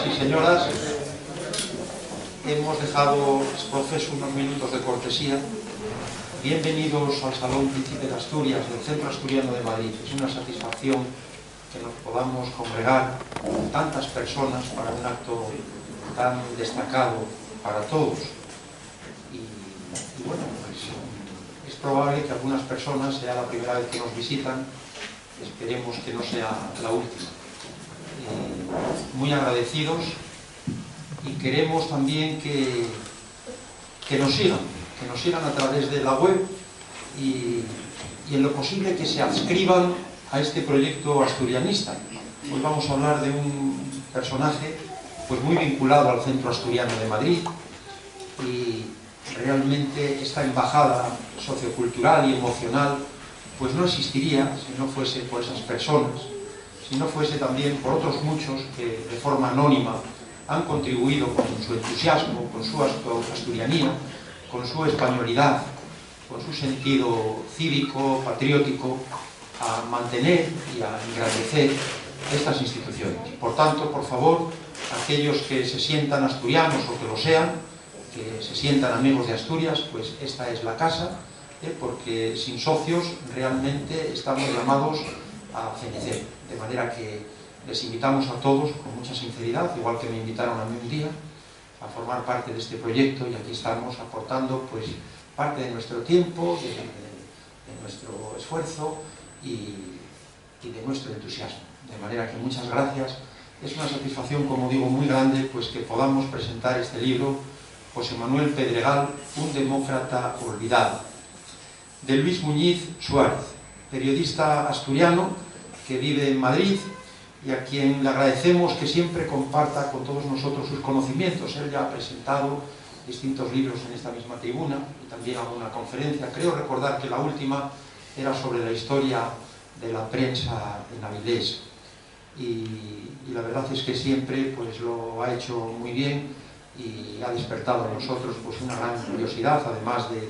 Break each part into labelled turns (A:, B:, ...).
A: señoras y señoras, hemos dejado exprofeso unos minutos de cortesía. Bienvenidos al Salón Príncipe de Asturias del Centro Asturiano de Madrid. Es una satisfacción que nos podamos congregar con tantas personas para un acto tan destacado para todos. Y bueno, pues es probable que algunas personas sea la primera vez que nos visitan. Esperemos que no sea la última. Muy agradecidos, y queremos también que nos sigan a través de la web y en lo posible que se adscriban a este proyecto asturianista. Hoy vamos a hablar de un personaje pues muy vinculado al Centro Asturiano de Madrid, y realmente esta embajada sociocultural y emocional pues no existiría si no fuese por esas personas, si no fuese también por otros muchos que de forma anónima han contribuido con su entusiasmo, con su asturianía, con su españolidad, con su sentido cívico, patriótico, a mantener y a engrandecer estas instituciones. Por tanto, por favor, aquellos que se sientan asturianos o que lo sean, que se sientan amigos de Asturias, pues esta es la casa, porque sin socios realmente estamos llamados a fenecer. De manera que les invitamos a todos con mucha sinceridad, igual que me invitaron a mí un día, a formar parte de este proyecto, y aquí estamos aportando pues parte de nuestro tiempo, de nuestro esfuerzo y de nuestro entusiasmo. De manera que muchas gracias. Es una satisfacción, como digo, muy grande pues que podamos presentar este libro, José Manuel Pedregal, un demócrata olvidado, de Luis Muñiz Suárez, periodista asturiano que vive en Madrid y a quien le agradecemos que siempre comparta con todos nosotros sus conocimientos. Él ya ha presentado distintos libros en esta misma tribuna y también alguna conferencia. Creo recordar que la última era sobre la historia de la prensa en Avilés, y la verdad es que siempre pues lo ha hecho muy bien y ha despertado en nosotros pues una gran curiosidad, además de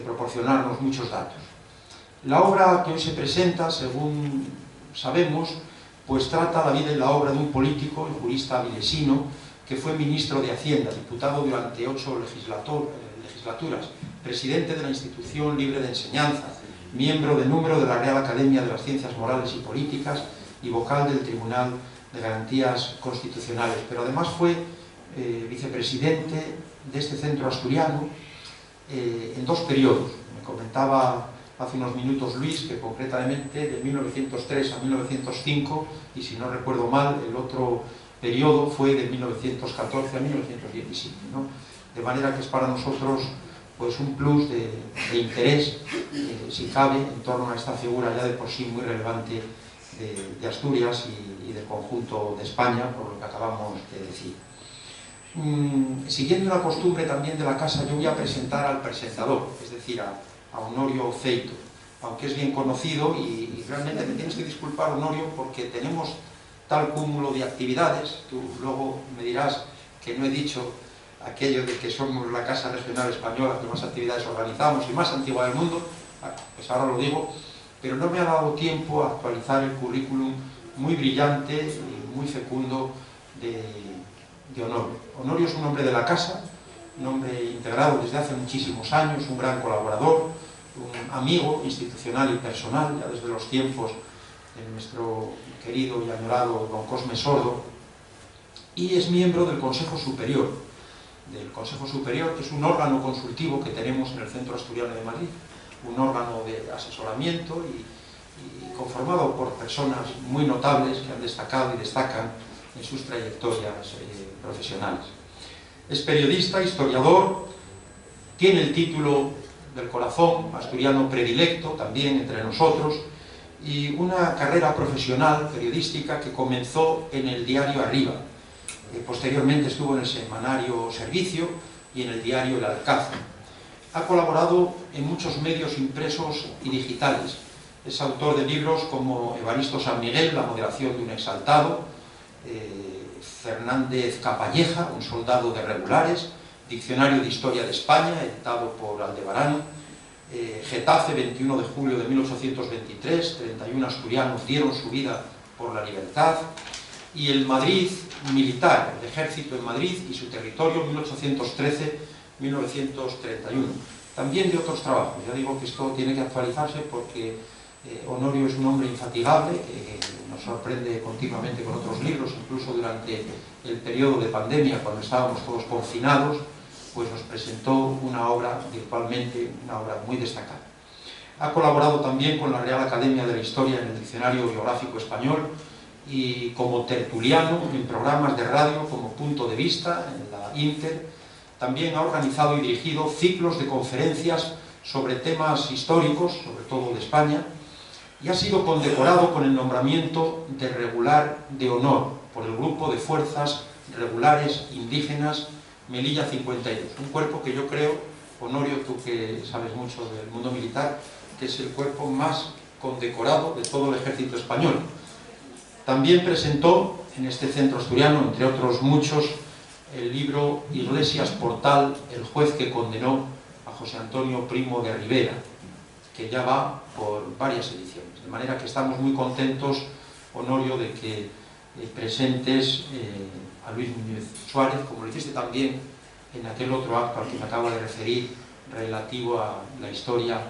A: proporcionarnos muchos datos. La obra que hoy se presenta, según sabemos, pues trata la vida y la obra de un político y jurista avilesino que fue ministro de Hacienda, diputado durante 8 legislaturas, presidente de la Institución Libre de Enseñanza, miembro de número de la Real Academia de las Ciencias Morales y Políticas y vocal del Tribunal de Garantías Constitucionales. Pero además fue vicepresidente de este centro asturiano en 2 periodos. Me comentaba hace unos minutos Luis que concretamente de 1903 a 1905, y si no recuerdo mal, el otro periodo fue de 1914 a 1917, ¿no? De manera que es para nosotros pues un plus de interés, si cabe, en torno a esta figura ya de por sí muy relevante de Asturias y del conjunto de España, por lo que acabamos de decir. Siguiendo una costumbre también de la casa, yo voy a presentar al presentador, es decir, a Honorio Feito, aunque es bien conocido, y realmente me tienes que disculpar, Honorio, porque tenemos tal cúmulo de actividades. Tú luego me dirás que no he dicho aquello de que somos la Casa Regional Española que más actividades organizamos y más antigua del mundo. Pues ahora lo digo, pero no me ha dado tiempo a actualizar el currículum muy brillante y muy fecundo de Honorio. Honorio es un hombre de la casa, un hombre integrado desde hace muchísimos años, un gran colaborador, un amigo institucional y personal, ya desde los tiempos de nuestro querido y añorado don Cosme Sordo, y es miembro del Consejo Superior, que es un órgano consultivo que tenemos en el Centro Asturiano de Madrid, un órgano de asesoramiento y conformado por personas muy notables que han destacado y destacan en sus trayectorias profesionales. Es periodista, historiador, tiene el título del corazón asturiano predilecto también entre nosotros, y una carrera profesional periodística que comenzó en el diario Arriba. Posteriormente estuvo en el semanario Servicio y en el diario El Alcázar. Ha colaborado en muchos medios impresos y digitales. Es autor de libros como Evaristo San Miguel, La moderación de un exaltado, Fernández Capalleja, un soldado de regulares, Diccionario de Historia de España, editado por Aldebarán, Getafe, 21 de julio de 1823, 31 asturianos dieron su vida por la libertad, y el Madrid militar, el ejército en Madrid y su territorio 1813-1931. También de otros trabajos. Ya digo que esto tiene que actualizarse porque Honorio es un hombre infatigable que nos sorprende continuamente con otros libros, incluso durante el periodo de pandemia, cuando estábamos todos confinados, pues nos presentó una obra virtualmente, una obra muy destacada. Ha colaborado también con la Real Academia de la Historia en el Diccionario Biográfico Español y como tertuliano en programas de radio como Punto de Vista, en la Inter. También ha organizado y dirigido ciclos de conferencias sobre temas históricos, sobre todo de España, y ha sido condecorado con el nombramiento de regular de honor por el Grupo de Fuerzas Regulares Indígenas Melilla 52, un cuerpo que yo creo, Honorio, tú que sabes mucho del mundo militar, que es el cuerpo más condecorado de todo el ejército español. También presentó en este centro asturiano, entre otros muchos, el libro Iglesias Portal, el juez que condenó a José Antonio Primo de Rivera, que ya va por varias ediciones. De manera que estamos muy contentos, Honorio, de que presentes a Luis Muñoz Suárez, como lo hiciste también en aquel otro acto al que me acabo de referir, relativo a la historia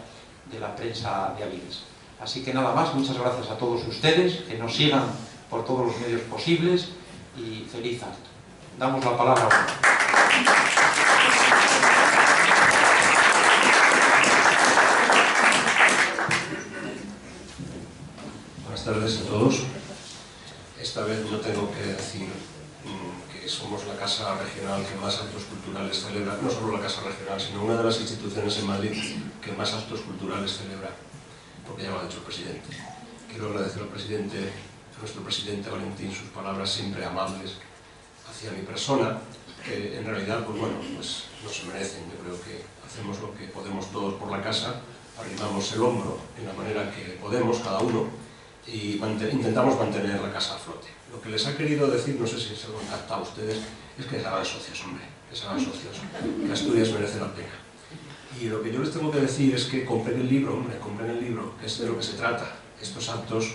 A: de la prensa de Avilés. Así que nada más, muchas gracias a todos ustedes, que nos sigan por todos los medios posibles y feliz acto. Damos la palabra a Honorio.
B: Buenas tardes a todos. Esta vez no tengo que decir que somos la casa regional que más actos culturales celebra, no solo la casa regional, sino una de las instituciones en Madrid que más actos culturales celebra, porque ya lo ha dicho el presidente. Quiero agradecer al presidente, a nuestro presidente Valentín, sus palabras siempre amables hacia mi persona, que en realidad, pues bueno, pues no se merecen. Yo creo que hacemos lo que podemos todos por la casa, arrimamos el hombro en la manera que podemos, cada uno, y intentamos mantener la casa a flote. Lo que les ha querido decir, no sé si se lo han captado a ustedes, es que se hagan socios, hombre, que se hagan socios, que Asturias merece la pena. Y lo que yo les tengo que decir es que compren el libro, hombre, compren el libro, que es de lo que se trata. Estos actos,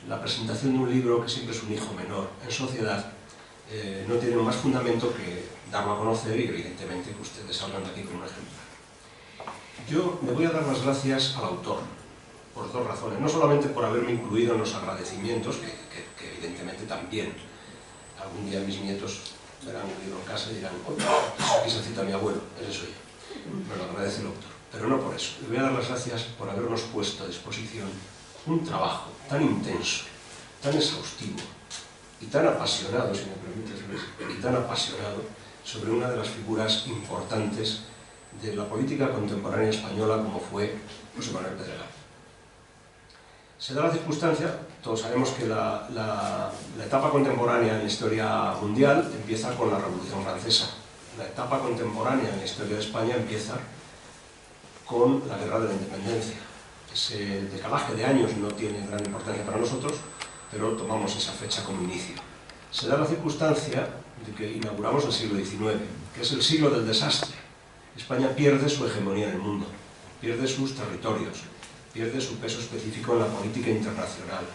B: la presentación de un libro, que siempre es un hijo menor en sociedad, no tienen más fundamento que darlo a conocer y evidentemente que ustedes salgan de aquí con un ejemplar. Yo le voy a dar las gracias al autor, por dos razones. No solamente por haberme incluido en los agradecimientos, que evidentemente también algún día mis nietos verán un libro en casa y dirán, aquí se cita a mi abuelo, ese soy yo. Me lo agradece el autor. Pero no por eso. Le voy a dar las gracias por habernos puesto a disposición un trabajo tan intenso, tan exhaustivo y tan apasionado, si me permites, Luis, y tan apasionado sobre una de las figuras importantes de la política contemporánea española como fue José Manuel Pedregán. Se da la circunstancia, todos sabemos que la etapa contemporánea en la historia mundial empieza con la Revolución Francesa. La etapa contemporánea en la historia de España empieza con la Guerra de la Independencia. Ese decalaje de años no tiene gran importancia para nosotros, pero tomamos esa fecha como inicio. Se da la circunstancia de que inauguramos el siglo XIX, que es el siglo del desastre. España pierde su hegemonía en el mundo, pierde sus territorios, pierde su peso específico en la política internacional.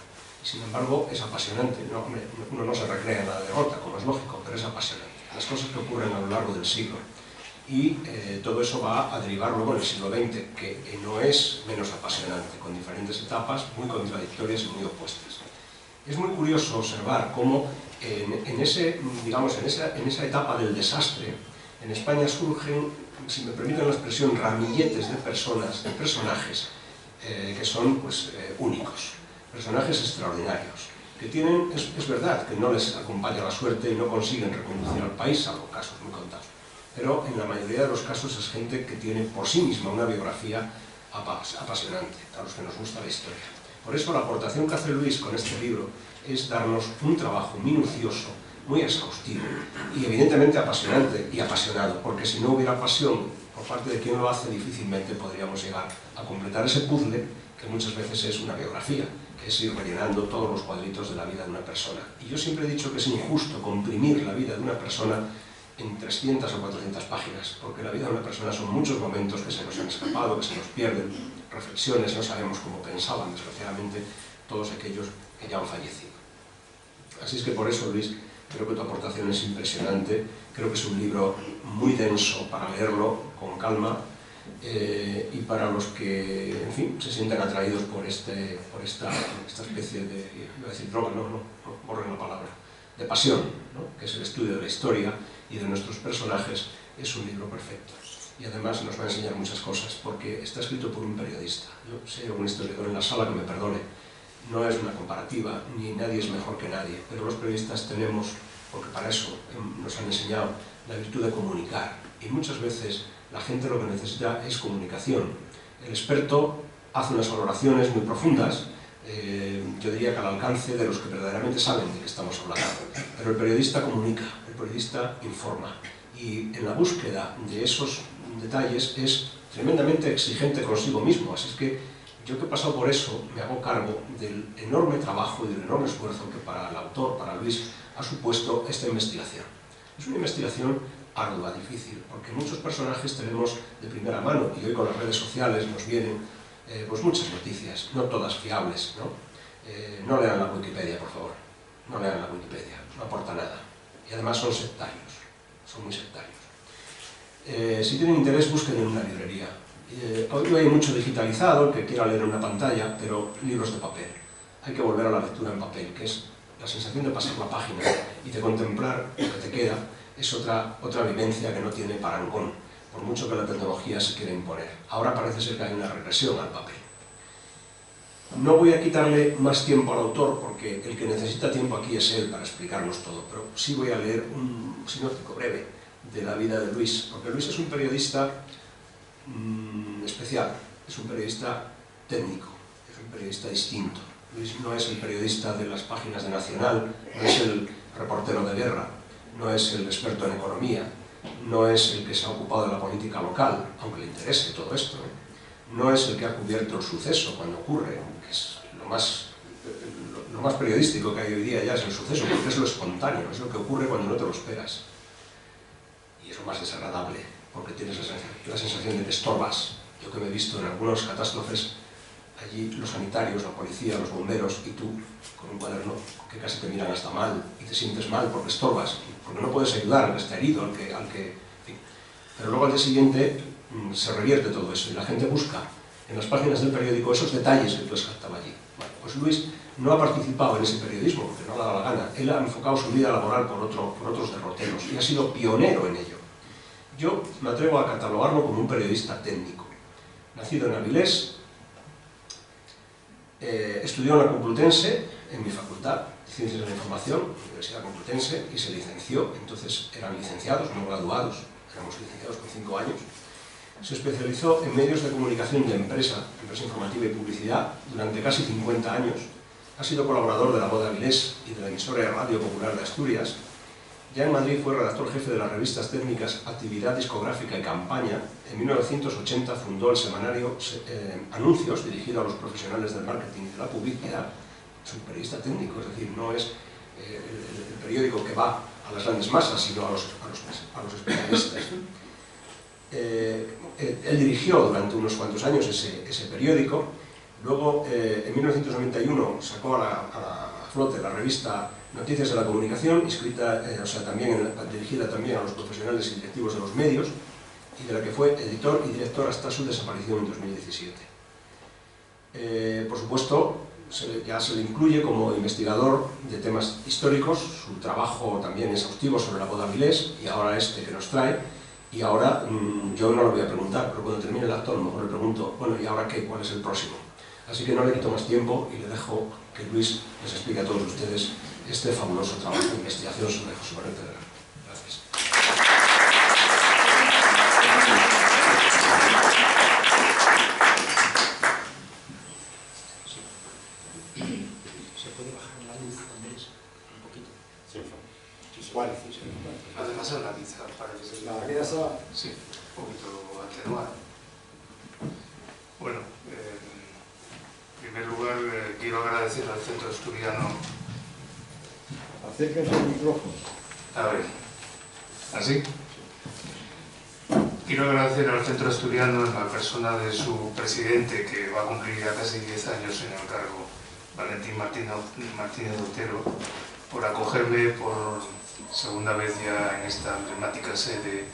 B: Sin embargo, es apasionante. No, hombre, uno no se recrea en la derrota, como es lógico, pero es apasionante. Las cosas que ocurren a lo largo del siglo. Y todo eso va a derivar luego en el siglo XX, que no es menos apasionante, con diferentes etapas muy contradictorias y muy opuestas. Es muy curioso observar cómo en esa etapa del desastre, en España surgen, si me permiten la expresión, ramilletes de personas, de personajes, que son pues, únicos, personajes extraordinarios, que tienen, es verdad, que no les acompaña la suerte y no consiguen reconducir al país, salvo casos muy contados, pero en la mayoría de los casos es gente que tiene por sí misma una biografía apasionante, a los que nos gusta la historia. Por eso la aportación que hace Luis con este libro es darnos un trabajo minucioso, muy exhaustivo y evidentemente apasionante y apasionado, porque si no hubiera pasión por parte de quien lo hace, difícilmente podríamos llegar a completar ese puzzle que muchas veces es una biografía, que es ir rellenando todos los cuadritos de la vida de una persona. Y yo siempre he dicho que es injusto comprimir la vida de una persona en 300 o 400 páginas, porque la vida de una persona son muchos momentos que se nos han escapado, que se nos pierden, reflexiones, no sabemos cómo pensaban, desgraciadamente, todos aquellos que ya han fallecido. Así es que por eso, Luis, creo que tu aportación es impresionante, creo que es un libro muy denso para leerlo con calma, y para los que, en fin, se sientan atraídos por esta especie de, iba a decir droga, no, borren la palabra, de pasión, ¿no? Que es el estudio de la historia y de nuestros personajes, es un libro perfecto. Y además nos va a enseñar muchas cosas, porque está escrito por un periodista. Yo, si hay algún historiador en la sala que me perdone, no es una comparativa, ni nadie es mejor que nadie, pero los periodistas tenemos, porque para eso nos han enseñado, la virtud de comunicar, y muchas veces la gente lo que necesita es comunicación. El experto hace unas valoraciones muy profundas, yo diría que al alcance de los que verdaderamente saben de qué estamos hablando, pero el periodista comunica, el periodista informa, y en la búsqueda de esos detalles es tremendamente exigente consigo mismo, así es que yo que he pasado por eso me hago cargo del enorme trabajo y del enorme esfuerzo que para el autor, para Luis, ha supuesto esta investigación. Es una investigación ardua, difícil, porque muchos personajes tenemos de primera mano, y hoy con las redes sociales nos vienen pues muchas noticias, no todas fiables, ¿no? No lean la Wikipedia, por favor, no lean la Wikipedia, no aporta nada, y además son sectarios, son muy sectarios. Si tienen interés, busquen en una librería. Hoy hay mucho digitalizado, el que quiera leer en una pantalla, pero libros de papel. Hay que volver a la lectura en papel, que es la sensación de pasar la página y de contemplar lo que te queda, es otra vivencia que no tiene parangón, por mucho que la tecnología se quiera imponer. Ahora parece ser que hay una regresión al papel. No voy a quitarle más tiempo al autor, porque el que necesita tiempo aquí es él para explicarnos todo, pero sí voy a leer un sinóptico breve de la vida de Luis, porque Luis es un periodista especial, es un periodista técnico, es un periodista distinto. Luis no es el periodista de las páginas de Nacional, no es el reportero de guerra, no es el experto en economía, no es el que se ha ocupado de la política local, aunque le interese todo esto, no es el que ha cubierto el suceso cuando ocurre, que es lo más periodístico que hay hoy día ya es el suceso, porque es lo espontáneo, es lo que ocurre cuando no te lo esperas. Y es lo más desagradable, porque tienes la sensación de que estorbas. Yo que me he visto en algunas catástrofes, allí los sanitarios, la policía, los bomberos y tú, con un cuaderno que casi te miran hasta mal, y te sientes mal porque estorbas, porque no puedes ayudar al que está herido, al que en fin. Pero luego al día siguiente se revierte todo eso, y la gente busca en las páginas del periódico esos detalles que tú has captado allí. Bueno, pues Luis no ha participado en ese periodismo, porque no le ha dado la gana. Él ha enfocado su vida laboral por otros derroteros, y ha sido pionero en ello. Yo me atrevo a catalogarlo como un periodista técnico. Nacido en Avilés, estudió en la Complutense, en mi facultad de Ciencias de la Información, Universidad Complutense, y se licenció. Entonces eran licenciados, no graduados, éramos licenciados con 5 años. Se especializó en medios de comunicación de empresa informativa y publicidad durante casi 50 años. Ha sido colaborador de La Voz de Avilés y de la emisora de Radio Popular de Asturias. Ya en Madrid fue redactor jefe de las revistas técnicas Actividad Discográfica y Campaña. En 1980 fundó el semanario Anuncios, dirigido a los profesionales del marketing y de la publicidad. Es un periodista técnico, es decir, no es el periódico que va a las grandes masas, sino a los especialistas. Él dirigió durante unos cuantos años ese periódico. Luego, en 1991, sacó a flote la revista Noticias de la Comunicación, dirigida también a los profesionales y directivos de los medios, y de la que fue editor y director hasta su desaparición en 2017. Por supuesto, ya se le incluye como investigador de temas históricos, su trabajo también exhaustivo sobre La Voz de Avilés, y ahora este que nos trae. Y ahora, yo no lo voy a preguntar, pero cuando termine el acto a lo mejor le pregunto, bueno, ¿y ahora qué? ¿Cuál es el próximo? Así que no le quito más tiempo y le dejo que Luis les explique a todos ustedes este fabuloso trabajo de investigación sobre José Manuel Pedrero. Gracias.
A: ¿Se puede bajar la luz, Andrés? Un poquito.
C: Sí. ¿Cuál?
A: Además la pizza para que se
C: ¿La pieza?
A: Sí, un poquito atenuada. Bueno, en primer lugar quiero agradecer al Centro Asturiano.
C: Acérquense al micrófono.
A: A ver, ¿así? Quiero agradecer al Centro Asturiano en la persona de su presidente, que va a cumplir ya casi 10 años en el cargo, Valentín Martínez Otero,
D: por acogerme por segunda vez ya en esta emblemática sede,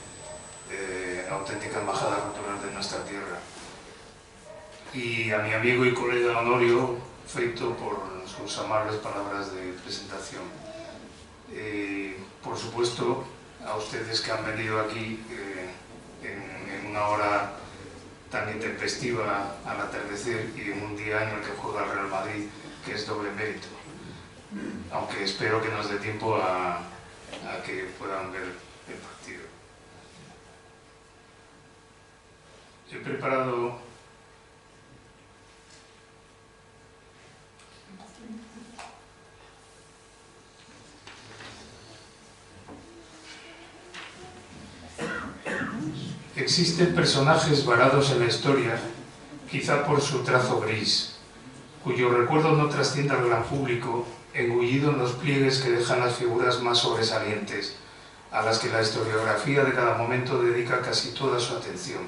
D: auténtica embajada cultural de nuestra tierra. Y a mi amigo y colega Honorio Feito por sus amables palabras de presentación. Por supuesto, a ustedes que han venido aquí en una hora tan intempestiva al atardecer y en un día en el que juega el Real Madrid, que es doble mérito. Aunque espero que nos dé tiempo a que puedan ver el partido. He preparado Existen personajes varados en la historia, quizá por su trazo gris, cuyo recuerdo no trasciende al gran público, engullido en los pliegues que dejan las figuras más sobresalientes, a las que la historiografía de cada momento dedica casi toda su atención.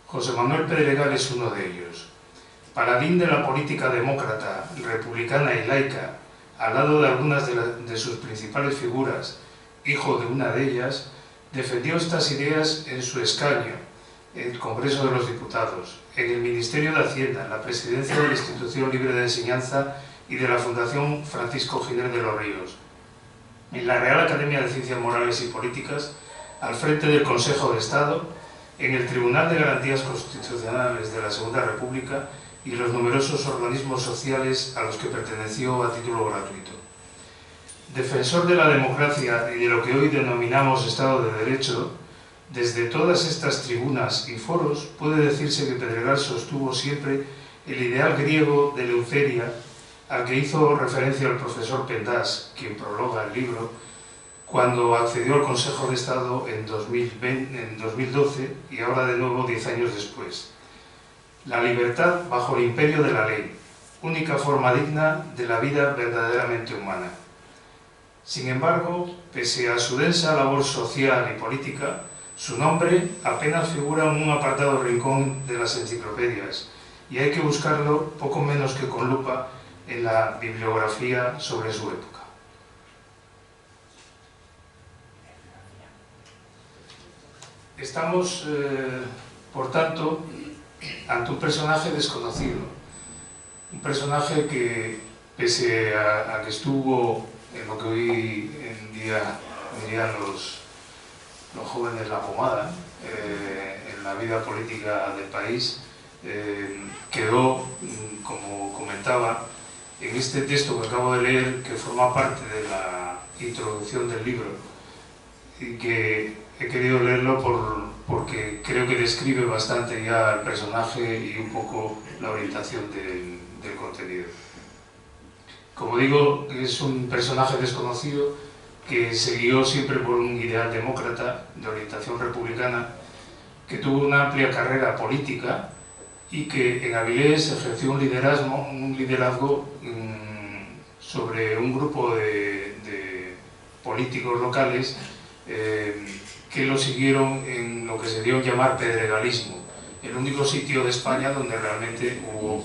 D: José Manuel Pedregal es uno de ellos. Paladín de la política demócrata, republicana y laica, al lado de algunas de sus principales figuras, hijo de una de ellas, defendió estas ideas en su escaño, en el Congreso de los Diputados, en el Ministerio de Hacienda, en la presidencia de la Institución Libre de Enseñanza y de la Fundación Francisco Giner de los Ríos, en la Real Academia de Ciencias Morales y Políticas, al frente del Consejo de Estado, en el Tribunal de Garantías Constitucionales de la Segunda República y los numerosos organismos sociales a los que perteneció a título gratuito. Defensor de la democracia y de lo que hoy denominamos Estado de Derecho, desde todas estas tribunas y foros puede decirse que Pedregal sostuvo siempre el ideal griego de Leuceria, al que hizo referencia el profesor Pendas, quien prologa el libro, cuando accedió al Consejo de Estado en 2012 y ahora de nuevo 10 años después. La libertad bajo el imperio de la ley, única forma digna de la vida verdaderamente humana. Sin embargo, pese a su densa labor social y política, su nombre apenas figura en un apartado rincón de las enciclopedias y hay que buscarlo poco menos que con lupa en la bibliografía sobre su época. Estamos, por tanto, ante un personaje desconocido, un personaje que, pese a que estuvo en lo que hoy en día dirían los jóvenes la pomada, en la vida política del país, quedó, como comentaba, en este texto que acabo de leer, que forma parte de la introducción del libro, y que he querido leerlo porque creo que describe bastante ya el personaje y un poco la orientación del contenido. Como digo, es un personaje desconocido que se guió siempre por un ideal demócrata de orientación republicana, que tuvo una amplia carrera política y que en Avilés ejerció un liderazgo sobre un grupo de políticos locales que lo siguieron en lo que se dio a llamar pedregalismo, el único sitio de España donde realmente hubo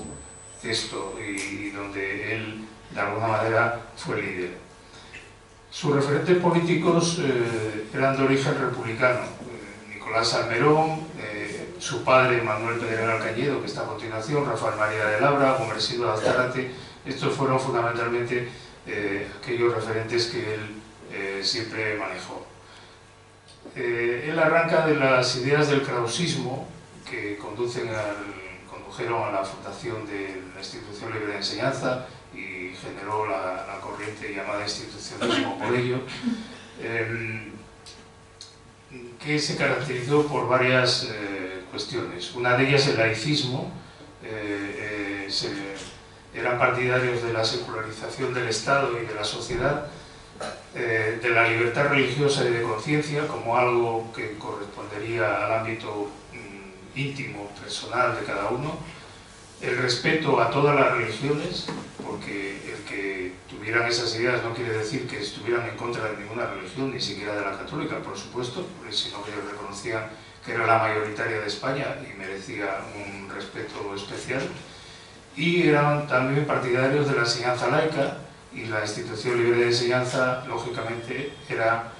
D: esto y donde él de alguna manera fue líder. Sus referentes políticos eran de origen republicano, Nicolás Salmerón, su padre Manuel Pedregal Cañedo, que está a continuación, Rafael María de Labra, Gomersido de Azcárate. Estos fueron fundamentalmente aquellos referentes que él siempre manejó. Él arranca de las ideas del krausismo que condujeron a la fundación de la Institución Libre de Enseñanza y generó la corriente llamada institucionalismo por ello, que se caracterizó por varias cuestiones. Una de ellas el laicismo. Eran partidarios de la secularización del Estado y de la sociedad, de la libertad religiosa y de conciencia como algo que correspondería al ámbito íntimo, personal de cada uno, el respeto a todas las religiones, porque el que tuvieran esas ideas no quiere decir que estuvieran en contra de ninguna religión, ni siquiera de la católica, por supuesto, sino que ellos reconocían que era la mayoritaria de España y merecía un respeto especial. Y eran también partidarios de la enseñanza laica, y la institución libre de enseñanza, lógicamente, era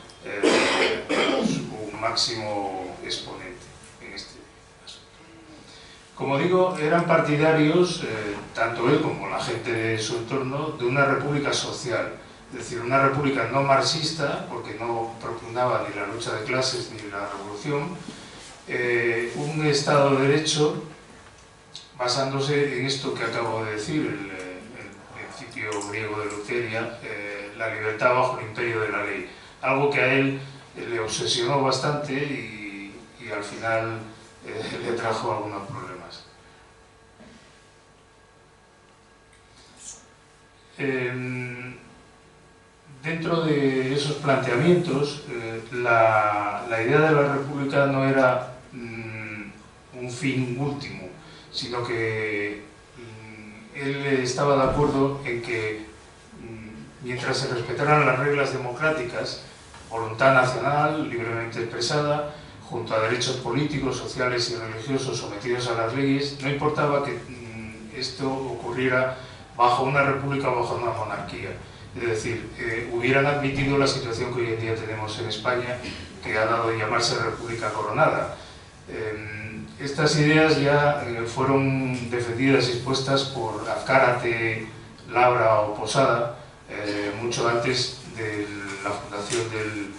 D: su máximo exponente en este asunto. Como digo, eran partidarios, tanto él como la gente de su entorno, de una república social, es decir, una república no marxista, porque no propugnaba ni la lucha de clases ni la revolución, un Estado de Derecho basándose en esto que acabo de decir, el principio griego de Luteria, la libertad bajo el imperio de la ley, algo que a él le obsesionó bastante y al final le trajo algunos problemas. Dentro de esos planteamientos, la idea de la República no era un fin último, sino que él estaba de acuerdo en que mientras se respetaran las reglas democráticas, voluntad nacional libremente expresada, junto a derechos políticos, sociales y religiosos sometidos a las leyes, no importaba que esto ocurriera bajo una república o bajo una monarquía. Es decir, hubieran admitido la situación que hoy en día tenemos en España, que ha dado de llamarse República Coronada. Estas ideas ya fueron defendidas y expuestas por Azcárate, Labra o Posada, mucho antes de la fundación del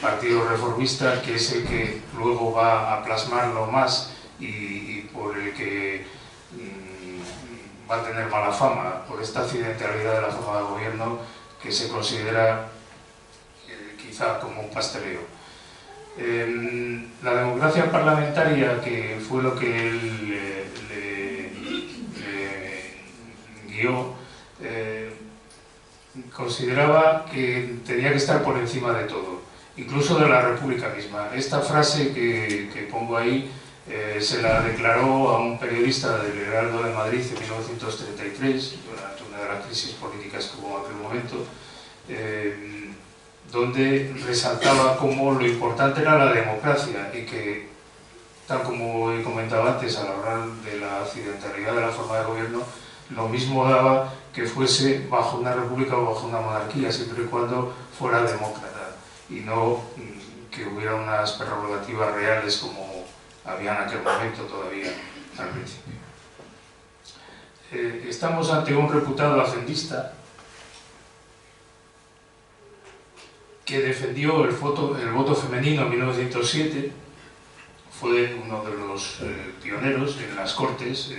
D: Partido Reformista, que es el que luego va a plasmarlo más y por el que va a tener mala fama, por esta accidentalidad de la forma de gobierno que se considera quizá como un pasteleo. La democracia parlamentaria, que fue lo que él le guió, consideraba que tenía que estar por encima de todo, incluso de la República misma. Esta frase que pongo ahí se la declaró a un periodista del Heraldo de Madrid en 1933, durante una de las crisis políticas que hubo en aquel momento, donde resaltaba cómo lo importante era la democracia y que, tal como he comentado antes, al hablar de la accidentalidad de la forma de gobierno, lo mismo daba que fuese bajo una república o bajo una monarquía, siempre y cuando fuera demócrata y no que hubiera unas prerrogativas reales como había en aquel momento todavía al principio. Estamos ante un reputado hacendista que defendió el voto femenino en 1907, fue uno de los pioneros en las Cortes,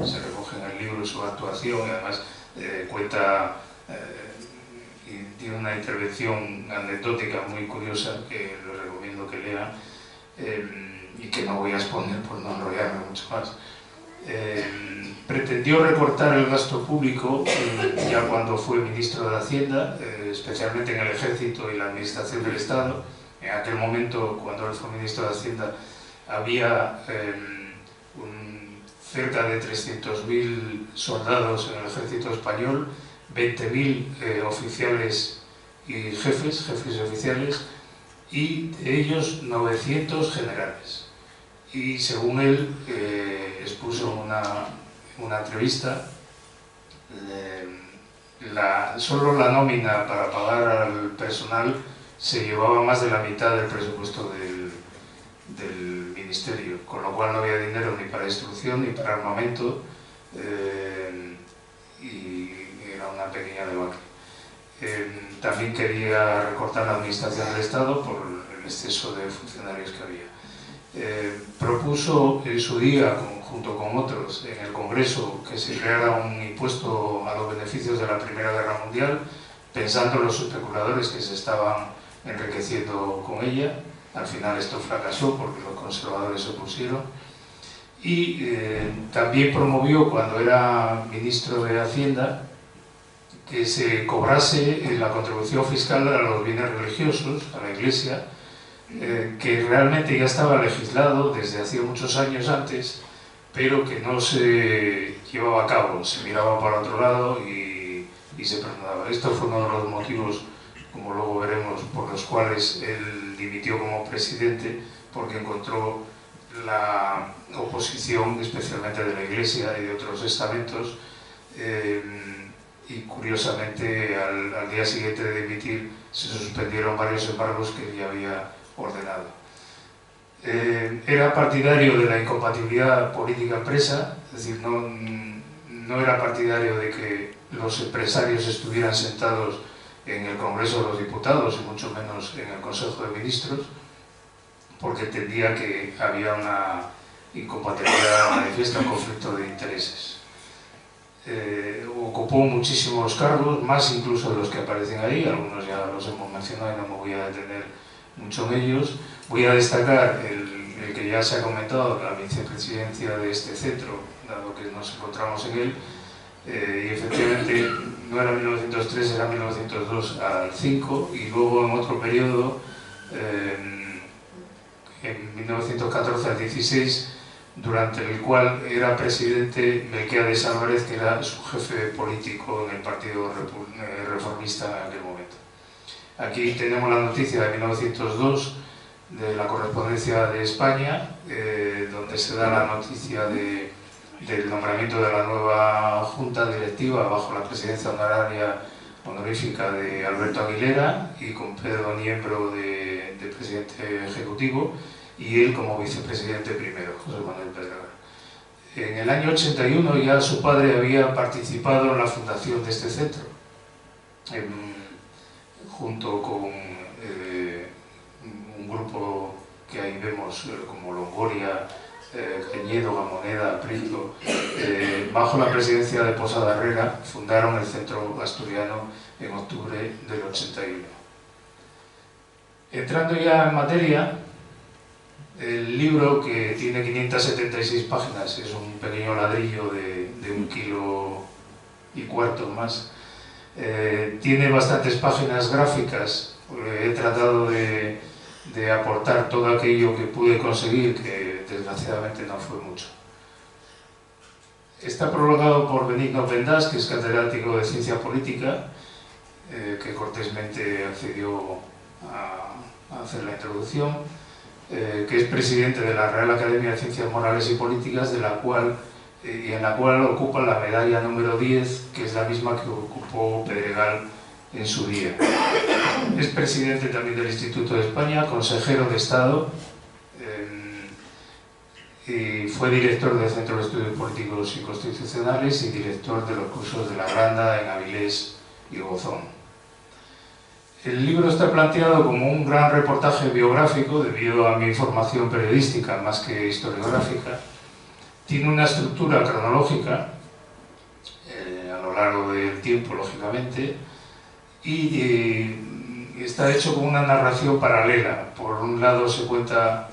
D: se recoge en el libro su actuación y además cuenta y tiene una intervención anecdótica muy curiosa que les recomiendo que lean y que no voy a exponer por no enrollarme mucho más. Pretendió recortar el gasto público ya cuando fue ministro de Hacienda, especialmente en el Ejército y la Administración del Estado. En aquel momento, cuando él fue ministro de Hacienda, había cerca de 300.000 soldados en el Ejército español, 20.000 oficiales y jefes y oficiales, y de ellos 900 generales. Y según él expuso en una entrevista, solo la nómina para pagar al personal se llevaba más de la mitad del presupuesto del ministerio, con lo cual no había dinero ni para instrucción ni para armamento y era una pequeña debacle. También quería recortar la administración del Estado por el exceso de funcionarios que había. Propuso en su día, junto con otros, en el Congreso, que se creara un impuesto a los beneficios de la Primera Guerra Mundial, pensando en los especuladores que se estaban enriqueciendo con ella. Al final esto fracasó porque los conservadores se opusieron. Y también promovió, cuando era ministro de Hacienda, que se cobrase la contribución fiscal a los bienes religiosos, a la Iglesia, que realmente ya estaba legislado desde hacía muchos años antes, pero que no se llevaba a cabo, se miraba para otro lado y se perdonaba. Esto fue uno de los motivos, como luego veremos, por los cuales él dimitió como presidente, porque encontró la oposición, especialmente de la Iglesia y de otros estamentos, y curiosamente al día siguiente de dimitir se suspendieron varios embargos que ya había ordenado. Era partidario de la incompatibilidad política-empresa, es decir, no era partidario de que los empresarios estuvieran sentados en el Congreso de los Diputados y mucho menos en el Consejo de Ministros, porque entendía que había una incompatibilidad manifiesta, un conflicto de intereses. Ocupó muchísimos cargos, más incluso de los que aparecen ahí, algunos ya los hemos mencionado y no me voy a detener mucho en ellos. Voy a destacar el que ya se ha comentado, la vicepresidencia de este centro, dado que nos encontramos en él, y efectivamente no era 1903, era 1902 al 5, y luego en otro periodo, en 1914 al 16, durante el cual era presidente Melquiades Álvarez, que era su jefe político en el Partido Reformista en aquel momento. Aquí tenemos la noticia de 1902 de la correspondencia de España, donde se da la noticia del nombramiento de la nueva junta directiva bajo la presidencia honorífica de Alberto Aguilera y con Pedro Niembro de presidente ejecutivo y él como vicepresidente primero, José Manuel Pedregara. En el año 81 ya su padre había participado en la fundación de este centro, junto con un grupo que ahí vemos como Longoria, Cañedo, Gamoneda, Prieto, bajo la presidencia de Posada Herrera, fundaron el Centro Asturiano en octubre del 81. Entrando ya en materia, el libro, que tiene 576 páginas, es un pequeño ladrillo de 1,25 kilos más, tiene bastantes páginas gráficas. He tratado de aportar todo aquello que pude conseguir, que desgraciadamente no fue mucho. Está prologado por Benigno Pendas, que es catedrático de Ciencia Política, que cortésmente accedió a hacer la introducción, que es presidente de la Real Academia de Ciencias Morales y Políticas, en la cual ocupa la medalla número 10, que es la misma que ocupó Pedregal en su día. Es presidente también del Instituto de España, consejero de Estado, y fue director del Centro de Estudios Políticos y Constitucionales y director de los cursos de La Granda en Avilés y Gozón. El libro está planteado como un gran reportaje biográfico debido a mi formación periodística más que historiográfica. Tiene una estructura cronológica a lo largo del tiempo, lógicamente, y está hecho con una narración paralela. Por un lado se cuenta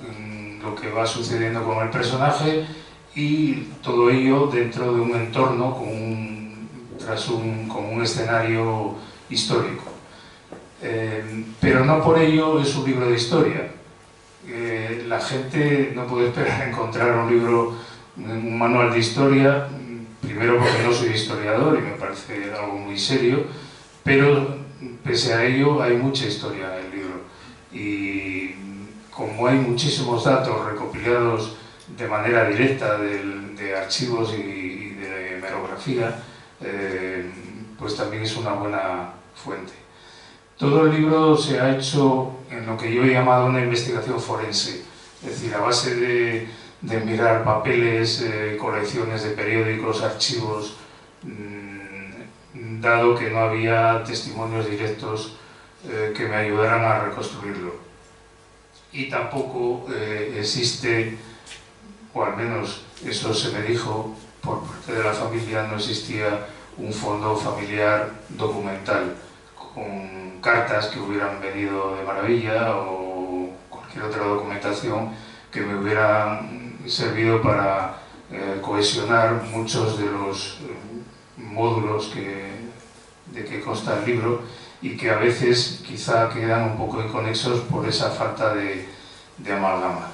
D: lo que va sucediendo con el personaje y todo ello dentro de un entorno con un escenario histórico. Pero no por ello es un libro de historia. La gente no puede esperar encontrar un manual de historia, primero porque no soy historiador y me parece algo muy serio, pero pese a ello hay mucha historia en el libro. Y como hay muchísimos datos recopilados de manera directa de archivos y de hemerografía, pues también es una buena fuente. Todo el libro se ha hecho en lo que yo he llamado una investigación forense, es decir, a base de mirar papeles, colecciones de periódicos, archivos, dado que no había testimonios directos que me ayudaran a reconstruirlo. Y tampoco existe, o al menos eso se me dijo por parte de la familia, no existía un fondo familiar documental con cartas que hubieran venido de maravilla o cualquier otra documentación que me hubiera servido para cohesionar muchos de los módulos de que consta el libro y que a veces quizá quedan un poco inconexos por esa falta de amalgama.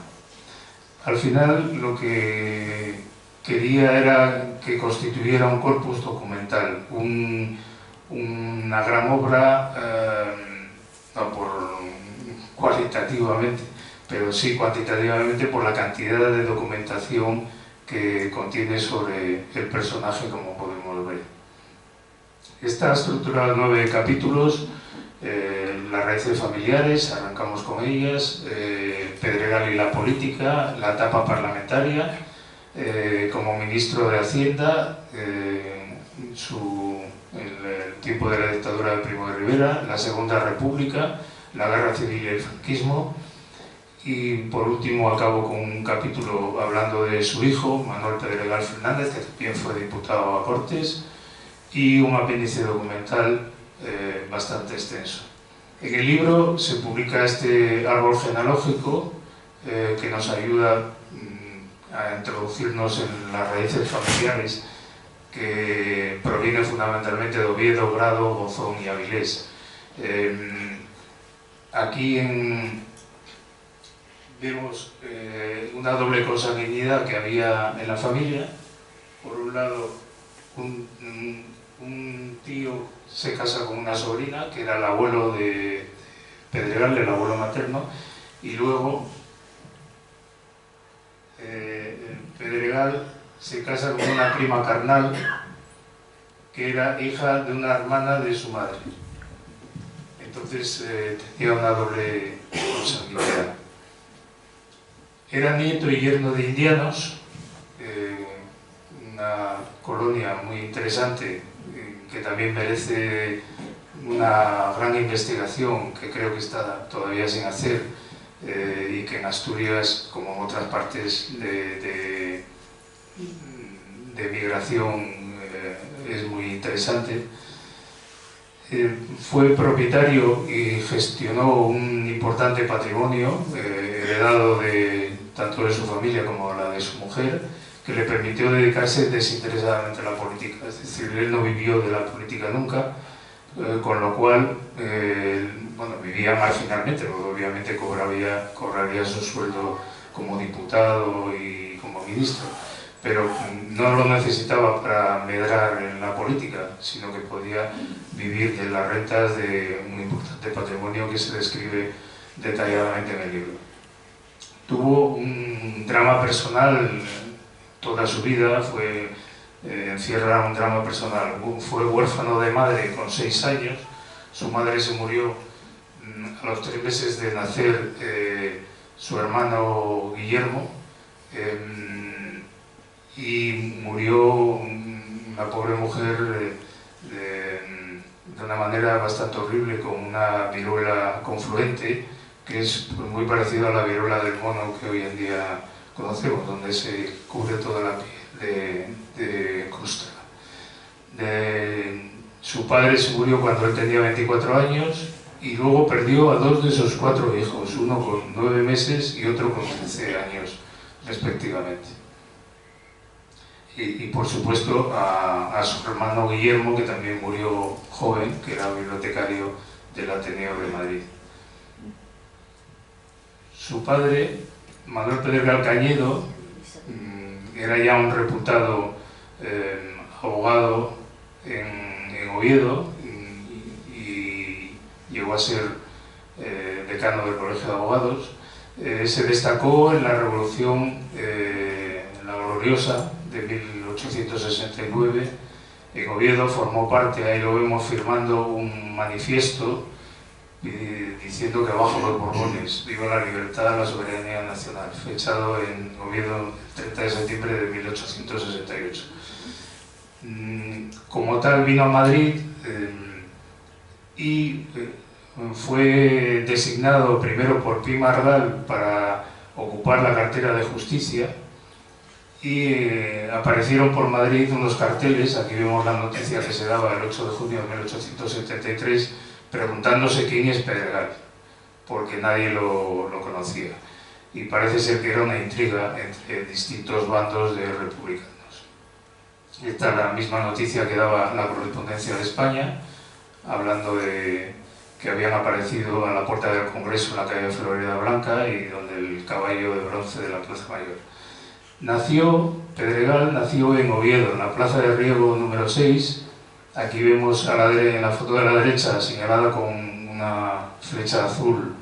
D: Al final lo que quería era que constituyera un corpus documental, una gran obra, no por cualitativamente, pero sí cuantitativamente por la cantidad de documentación que contiene sobre el personaje, como podemos ver. Está estructurado en 9 capítulos. Las raíces familiares, arrancamos con ellas, Pedregal y la política, la etapa parlamentaria, como ministro de Hacienda, el tiempo de la dictadura de Primo de Rivera, la Segunda República, la Guerra Civil y el franquismo, y por último acabo con un capítulo hablando de su hijo, Manuel Pedregal Fernández, que también fue diputado a Cortes, y un apéndice documental bastante extenso. En el libro se publica este árbol genealógico que nos ayuda a introducirnos en las raíces familiares, que provienen fundamentalmente de Oviedo, Grado, Gozón y Avilés. Aquí vemos una doble consanguinidad que había en la familia. Por un lado, un tío se casa con una sobrina, que era el abuelo de Pedregal, el abuelo materno, y luego Pedregal se casa con una prima carnal, que era hija de una hermana de su madre. Entonces tenía una doble consanguinidad. Era nieto y yerno de indianos, una colonia muy interesante que también merece una gran investigación, que creo que está todavía sin hacer, y que en Asturias, como en otras partes de migración, es muy interesante. Fue propietario y gestionó un importante patrimonio heredado tanto de su familia como la de su mujer, que le permitió dedicarse desinteresadamente a la política. Es decir, él no vivió de la política nunca, con lo cual bueno, vivía marginalmente, porque obviamente cobraría su sueldo como diputado y como ministro, pero no lo necesitaba para medrar en la política, sino que podía vivir de las rentas de un importante patrimonio que se describe detalladamente en el libro. Tuvo un drama personal toda su vida, encierra un drama personal. Fue huérfano de madre con 6 años, su madre se murió a los 3 meses de nacer su hermano Guillermo, y murió la pobre mujer de una manera bastante horrible, con una viruela confluente, que es muy parecida a la viruela del mono que hoy en día conocemos, donde se cubre toda la piel de costra. Su padre se murió cuando él tenía 24 años y luego perdió a 2 de sus 4 hijos, uno con 9 meses y otro con 13 años respectivamente. Y por supuesto a su hermano Guillermo, que también murió joven, que era bibliotecario del Ateneo de Madrid. Su padre, Manuel Pedregal Cañedo, era ya un reputado abogado en Oviedo y llegó a ser decano del Colegio de Abogados. Se destacó en la Revolución, la gloriosa de 1869. En Oviedo formó parte, ahí lo vemos firmando un manifiesto diciendo que abajo los Borbones, viva la libertad, la soberanía nacional, fechado en Oviedo el 30 de septiembre de 1868. Como tal vino a Madrid y fue designado primero por Pi Margall para ocupar la cartera de Justicia, y aparecieron por Madrid unos carteles. Aquí vemos la noticia que se daba el 8 de junio de 1873, preguntándose quién es Pedregal, porque nadie lo conocía, y parece ser que era una intriga entre distintos bandos de republicanos. Esta es la misma noticia que daba la Correspondencia de España, hablando de que habían aparecido a la puerta del Congreso en la calle Florida Blanca y donde el caballo de bronce de la Plaza Mayor. Pedregal nació en Oviedo, en la Plaza de Riego número 6. Aquí vemos en la foto de la derecha, señalada con una flecha azul,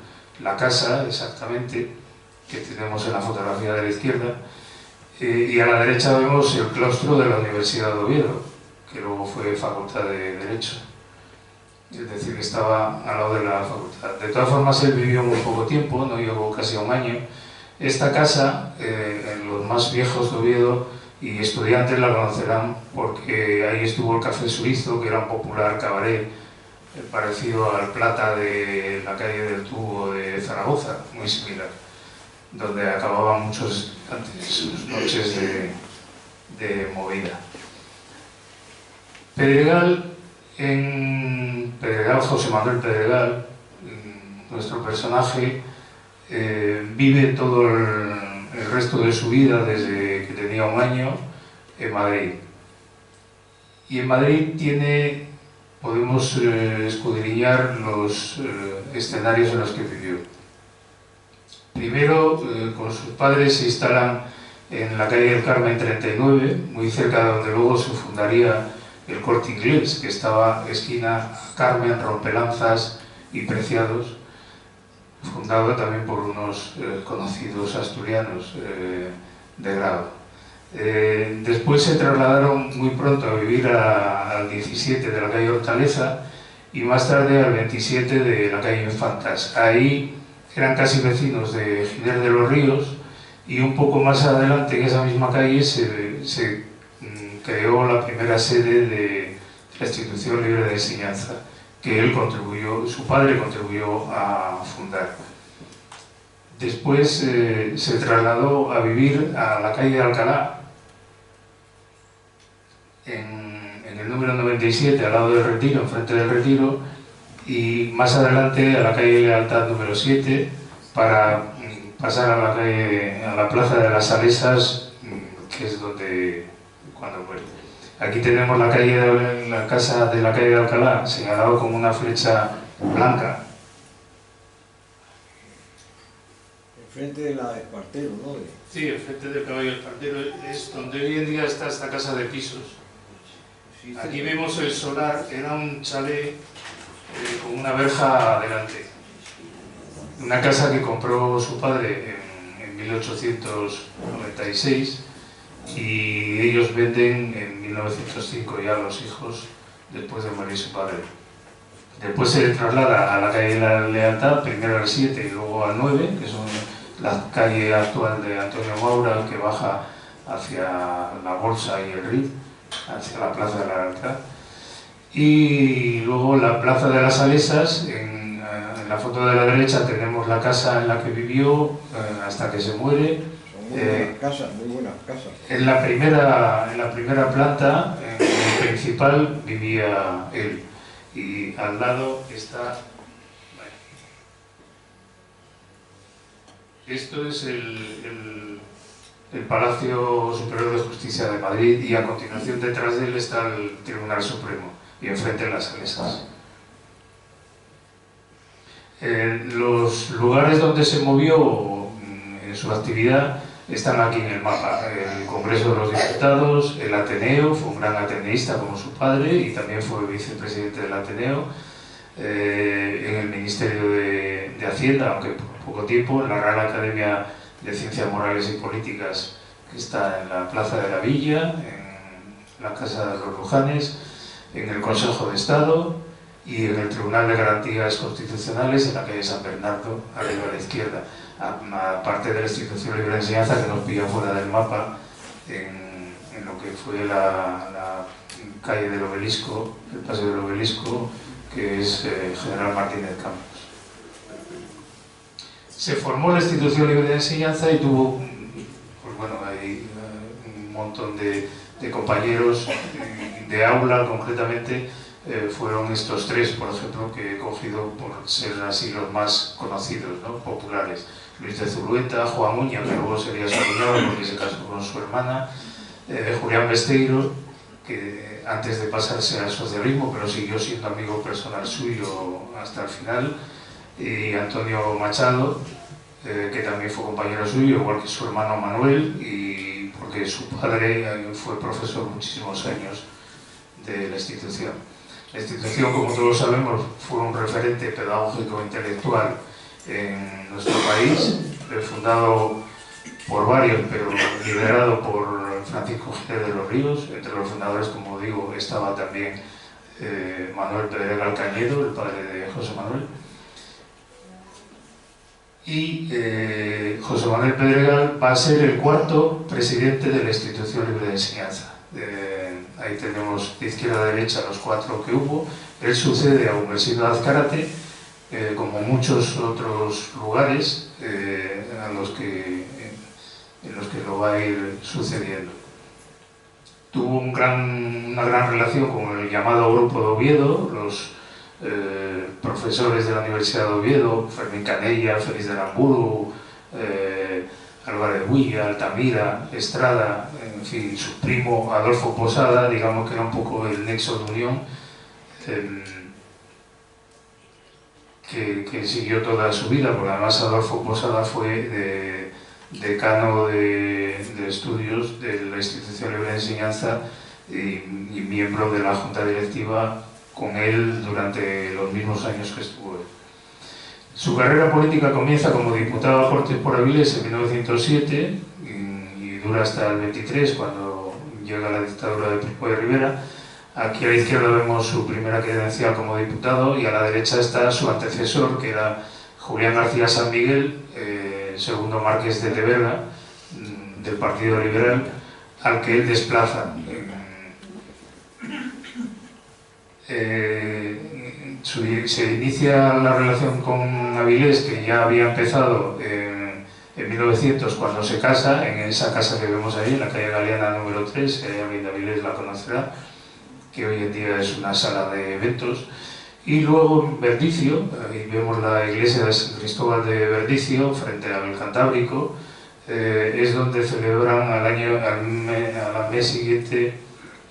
D: la casa exactamente, que tenemos en la fotografía de la izquierda. Y a la derecha vemos el claustro de la Universidad de Oviedo, que luego fue Facultad de Derecho. Es decir, que estaba al lado de la facultad. De todas formas, él vivió muy poco tiempo, no llegó casi a un año. Esta casa, en los más viejos de Oviedo y estudiantes la conocerán porque ahí estuvo el Café Suizo, que era un popular cabaret parecido al Plata de la calle del Tubo de Zaragoza, muy similar, donde acababan muchos estudiantes sus noches de movida. Pedregal, José Manuel Pedregal, nuestro personaje, vive todo el resto de su vida, desde que tenía un año, en Madrid. Y en Madrid podemos escudriñar los escenarios en los que vivió. Primero, con sus padres se instalan en la calle del Carmen 39, muy cerca de donde luego se fundaría el Corte Inglés, que estaba esquina Carmen, Rompelanzas y Preciados, fundado también por unos conocidos asturianos de grado. Después se trasladaron muy pronto a vivir al 17 de la calle Hortaleza y más tarde al 27 de la calle Infantas. Ahí eran casi vecinos de Giner de los Ríos, y un poco más adelante en esa misma calle se creó la primera sede de la Institución Libre de Enseñanza, que su padre contribuyó a fundar. Después se trasladó a vivir a la calle de Alcalá, en el número 97, al lado del Retiro, enfrente del Retiro, y más adelante a la calle Lealtad número 7, para pasar a la Plaza de las Salesas, que es cuando muere. Aquí tenemos la casa de la calle de Alcalá, señalado con una flecha blanca.
C: Enfrente de la Espartero, ¿no?
D: Sí, enfrente del Caballo Espartero, es donde hoy en día está esta casa de pisos. Aquí vemos el solar, era un chalet con una verja adelante. Una casa que compró su padre en 1896 y ellos venden en 1905 ya a los hijos, después de morir su padre. Después se traslada a la calle de la Lealtad, primero al 7 y luego al 9, que son la calle actual de Antonio Maura, que baja hacia la Bolsa y el Rid, hacia la Plaza de la Lealtad. Y luego la Plaza de las Salesas, en la foto de la derecha tenemos la casa en la que vivió hasta que se muere.
C: Son muy buenas casas.
D: En la primera planta, en el principal, vivía él. Y al lado está... Esto es el Palacio Superior de Justicia de Madrid, y a continuación detrás de él está el Tribunal Supremo y enfrente las Salesas. Los lugares donde se movió en su actividad están aquí en el mapa: el Congreso de los Diputados, el Ateneo, fue un gran ateneísta como su padre y también fue vicepresidente del Ateneo, en el Ministerio de Hacienda, aunque por poco tiempo, en la Real Academia de Ciencias Morales y Políticas, que está en la Plaza de la Villa, en la Casa de los Lujanes, en el Consejo de Estado y en el Tribunal de Garantías Constitucionales, en la calle San Bernardo, arriba a la izquierda, aparte de la Institución Libre de Enseñanza, que nos pilla fuera del mapa, en lo que fue la calle del Obelisco, el Paseo del Obelisco, que es General Martínez Campos. Se formó la Institución Libre de Enseñanza y tuvo, pues bueno, hay un montón de compañeros de aula, concretamente. Fueron estos tres, por ejemplo, que he cogido por ser así los más conocidos, ¿no? Populares. Luis de Zulueta, Juan Uña, que luego sería su cuñado porque se casó con su hermana, Julián Besteiro, que antes de pasarse al socialismo, pero siguió siendo amigo personal suyo hasta el final, y Antonio Machado, que también fue compañero suyo, igual que su hermano Manuel, y porque su padre fue profesor muchísimos años de la institución. La institución, como todos sabemos, fue un referente pedagógico e intelectual en nuestro país, fundado por varios, pero liderado por Francisco Gil de los Ríos. Entre los fundadores, como digo, estaba también Manuel Pedregal Cañedo, el padre de José Manuel. Y José Manuel Pedregal va a ser el cuarto presidente de la Institución Libre de Enseñanza. Ahí tenemos de izquierda a derecha los cuatro que hubo. Él sucede a Humbresino de Azcárate, como muchos otros lugares en los que lo va a ir sucediendo. Tuvo una gran relación con el llamado Grupo de Oviedo, los profesores de la Universidad de Oviedo, Fermín Canella, Félix de Aramburu, Álvarez Builla, Altamira, Estrada, en fin, su primo Adolfo Posada, digamos que era un poco el nexo de unión que siguió toda su vida, porque además Adolfo Posada fue decano de estudios de la Institución Libre de Enseñanza y miembro de la Junta Directiva con él durante los mismos años que estuvo él. Su carrera política comienza como diputado a Cortes por Avilés en 1907 y dura hasta el 23, cuando llega la dictadura de Primo de Rivera. Aquí a la izquierda vemos su primera credencial como diputado y a la derecha está su antecesor, que era Julián García San Miguel, segundo marqués de Teberga, del Partido Liberal, al que él desplaza. Se inicia la relación con Avilés, que ya había empezado en 1900 cuando se casa, en esa casa que vemos ahí, en la calle Galeana número 3, si hay alguien de Avilés la conocerá, que hoy en día es una sala de eventos. Y luego en Verdicio, ahí vemos la iglesia de San Cristóbal de Verdicio, frente al Cantábrico, es donde celebran al mes siguiente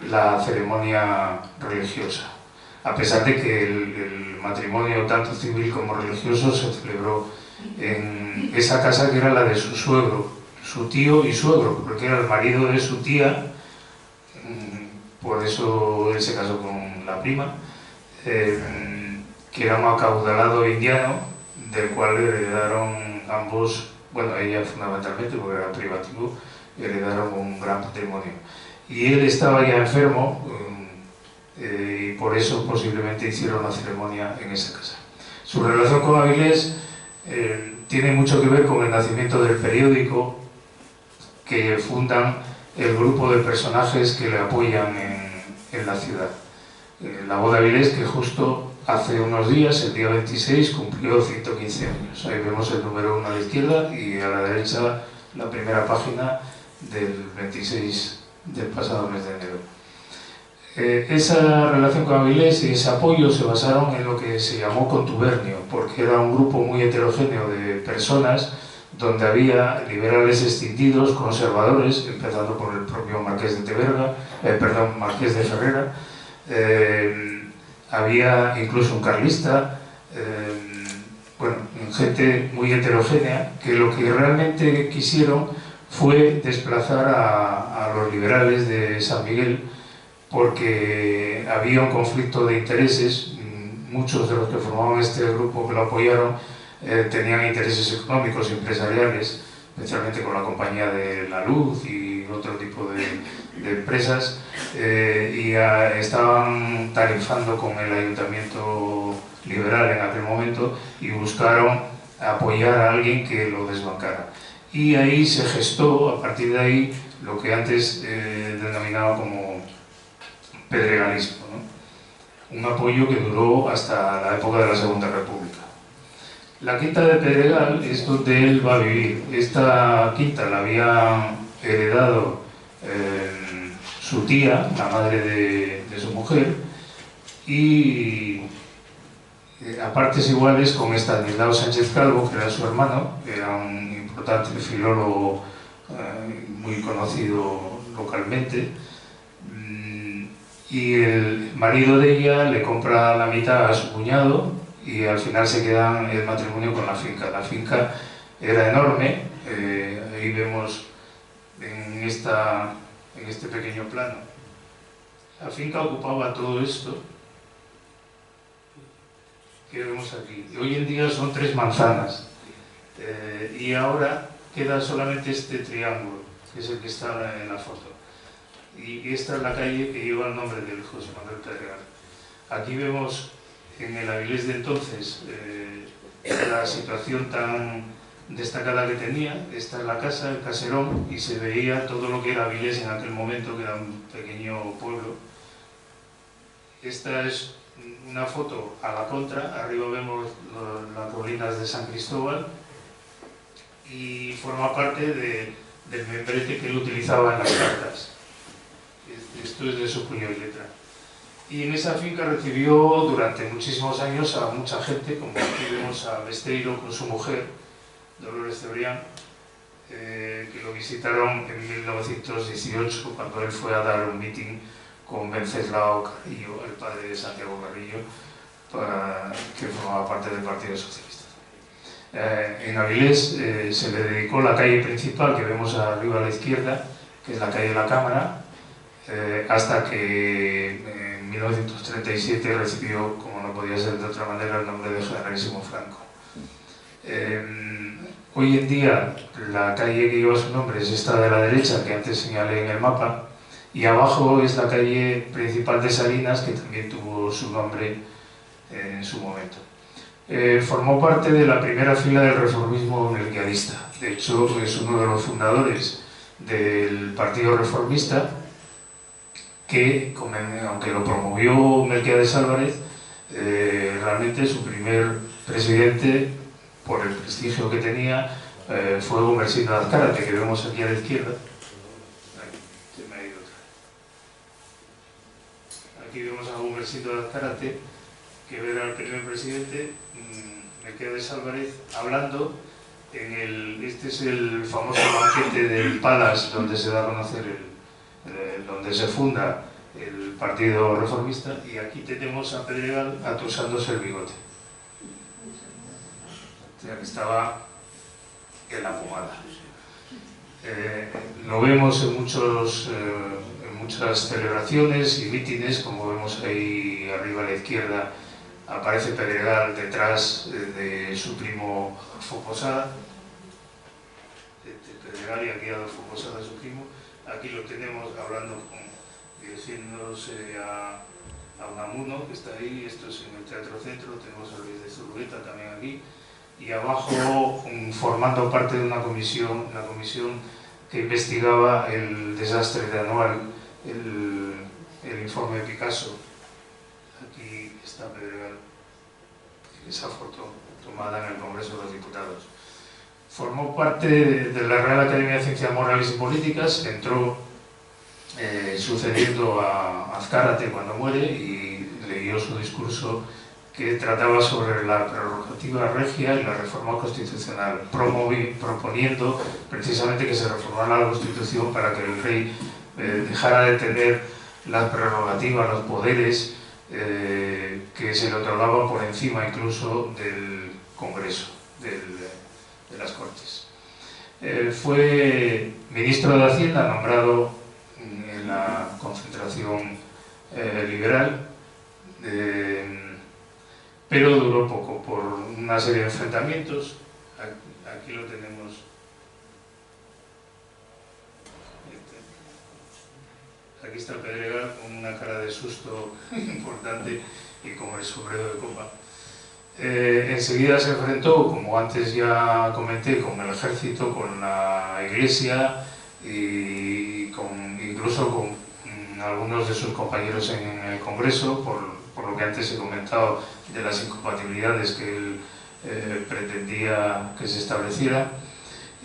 D: la ceremonia religiosa. A pesar de que el matrimonio, tanto civil como religioso, se celebró en esa casa que era la de su suegro, su tío y suegro, porque era el marido de su tía, por eso él se casó con la prima, que era un acaudalado indiano, del cual heredaron ambos, bueno, ella fundamentalmente, porque era privativo, heredaron un gran patrimonio. Y él estaba ya enfermo, y por eso posiblemente hicieron la ceremonia en esa casa. Su relación con Avilés tiene mucho que ver con el nacimiento del periódico que fundan el grupo de personajes que le apoyan en la ciudad. La Voz de Avilés, que justo hace unos días, el día 26, cumplió 115 años. Ahí vemos el número 1 a la izquierda y a la derecha la primera página del 26 del pasado mes de enero. Esa relación con Avilés y ese apoyo se basaron en lo que se llamó contubernio, porque era un grupo muy heterogéneo de personas donde había liberales extindidos, conservadores, empezando por el propio Marqués de Marqués de Ferrera, había incluso un carlista, bueno, gente muy heterogénea, que lo que realmente quisieron fue desplazar a los liberales de San Miguel, porque había un conflicto de intereses. Muchos de los que formaban este grupo que lo apoyaron tenían intereses económicos y empresariales, especialmente con la Compañía de la Luz y otro tipo de empresas, y estaban tarifando con el ayuntamiento liberal en aquel momento y buscaron apoyar a alguien que lo desbancara. Y ahí se gestó, a partir de ahí, lo que antes denominaba como pedregalismo, ¿no? Un apoyo que duró hasta la época de la Segunda República. La quinta de Pedregal es donde él va a vivir. Esta quinta la había heredado su tía, la madre de su mujer, y a partes iguales con Estanislao Sánchez Calvo, que era su hermano, que era un importante filólogo muy conocido localmente, y el marido de ella le compra la mitad a su cuñado y al final se quedan el matrimonio con la finca. La finca era enorme, ahí vemos en este pequeño plano. La finca ocupaba todo esto que vemos aquí. Hoy en día son 3 manzanas. Y ahora queda solamente este triángulo, que es el que está en la foto. Y esta es la calle que lleva el nombre del José Manuel Pedregal. Aquí vemos en el Avilés de entonces la situación tan destacada que tenía. Esta es la casa, el caserón, y se veía todo lo que era Avilés en aquel momento, que era un pequeño pueblo. Esta es una foto a la contra, arriba vemos las colinas de San Cristóbal y forma parte del membrete que él utilizaba en las cartas. Esto es de su puño y letra. Y en esa finca recibió durante muchísimos años a mucha gente, como aquí vemos a Besteiro con su mujer, Dolores Cebrián, que lo visitaron en 1918 cuando él fue a dar un meeting con Venceslao Carrillo, el padre de Santiago Carrillo, que formaba parte del Partido Socialista. En Avilés se le dedicó la calle principal que vemos arriba a la izquierda, que es la calle de la Cámara, hasta que en 1937 recibió, como no podía ser de otra manera, el nombre de Generalísimo Franco. Hoy en día la calle que lleva su nombre es esta de la derecha, que antes señalé en el mapa, y abajo es la calle principal de Salinas, que también tuvo su nombre en su momento. Formó parte de la primera fila del reformismo melquiadista. De hecho, es uno de los fundadores del Partido Reformista, que, aunque lo promovió Melquiades Álvarez, realmente su primer presidente, por el prestigio que tenía, fue Gumersindo de Azcárate, que vemos aquí a la izquierda. Aquí vemos a Gumersindo de Azcárate, que era el primer presidente, Melquiades Álvarez, hablando en este es el famoso banquete del Palace, donde se da a conocer donde se funda el Partido Reformista, y aquí tenemos a Pedregal atusándose el bigote. O sea, que estaba en la pomada. Lo vemos en muchas celebraciones y mítines, como vemos ahí arriba a la izquierda, aparece Pedregal detrás de su primo Adolfo Posada. Pedregal, y aquí Adolfo Posada, su primo. Aquí lo tenemos hablando, dirigiéndose a Unamuno, que está ahí. Esto es en el Teatro Centro. Tenemos a Luis de Zurrueta también aquí. Y abajo, formando parte de una comisión que investigaba el desastre de Anual, el informe de Picasso. Aquí está Pedregal, esa foto tomada en el Congreso de los Diputados. Formó parte de la Real Academia de Ciencias Morales y Políticas, entró sucediendo a Azcárate cuando muere, y leyó su discurso que trataba sobre la prerrogativa regia y la reforma constitucional, proponiendo precisamente que se reformara la Constitución para que el rey dejara de tener las prerrogativas, los poderes que se le otorgaban por encima incluso del Congreso, de las Cortes. Fue ministro de Hacienda, nombrado en la concentración liberal, pero duró poco por una serie de enfrentamientos. Aquí lo tenemos. Aquí está Pedregal con una cara de susto importante y con el sombrero de copa. Enseguida se enfrentó, como antes ya comenté, con el ejército, con la iglesia y incluso con algunos de sus compañeros en el Congreso, por lo que antes he comentado de las incompatibilidades que él pretendía que se estableciera.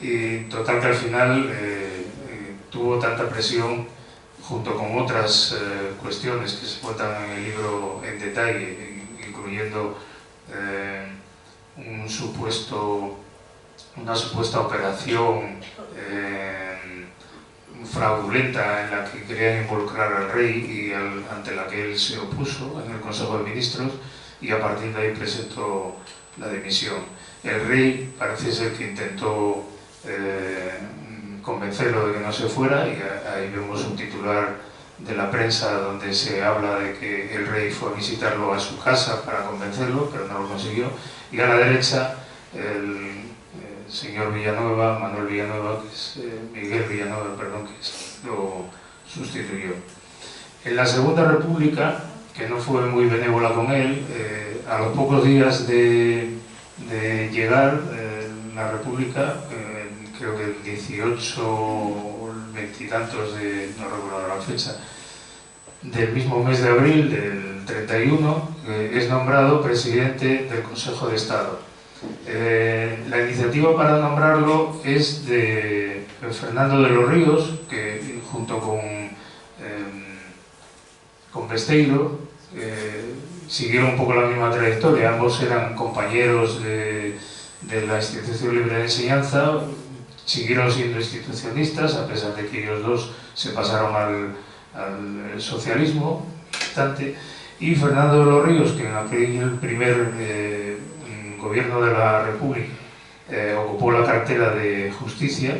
D: Y total que al final tuvo tanta presión, junto con otras cuestiones que se cuentan en el libro en detalle, incluyendo una supuesta operación fraudulenta en la que querían involucrar al rey y ante la que él se opuso en el Consejo de Ministros, y a partir de ahí presentó la dimisión. El rey parece ser que intentó convencerlo de que no se fuera, y ahí vemos un titular de la prensa donde se habla de que el rey fue a visitarlo a su casa para convencerlo, pero no lo consiguió. Y a la derecha señor Villanueva, Manuel Villanueva, que es Miguel Villanueva, perdón, que lo sustituyó. En la Segunda República, que no fue muy benévola con él, a los pocos días de llegar la República, creo que el 18 o el 20 y tantos de, no recuerdo la fecha, del mismo mes de abril, del 31, es nombrado presidente del Consejo de Estado. La iniciativa para nombrarlo es de Fernando de los Ríos, que junto con Besteiro siguieron un poco la misma trayectoria. Ambos eran compañeros de la Institución Libre de Enseñanza, siguieron siendo institucionistas, a pesar de que ellos dos se pasaron al socialismo militante, y Fernando de los Ríos, que en aquel primer gobierno de la República ocupó la cartera de Justicia,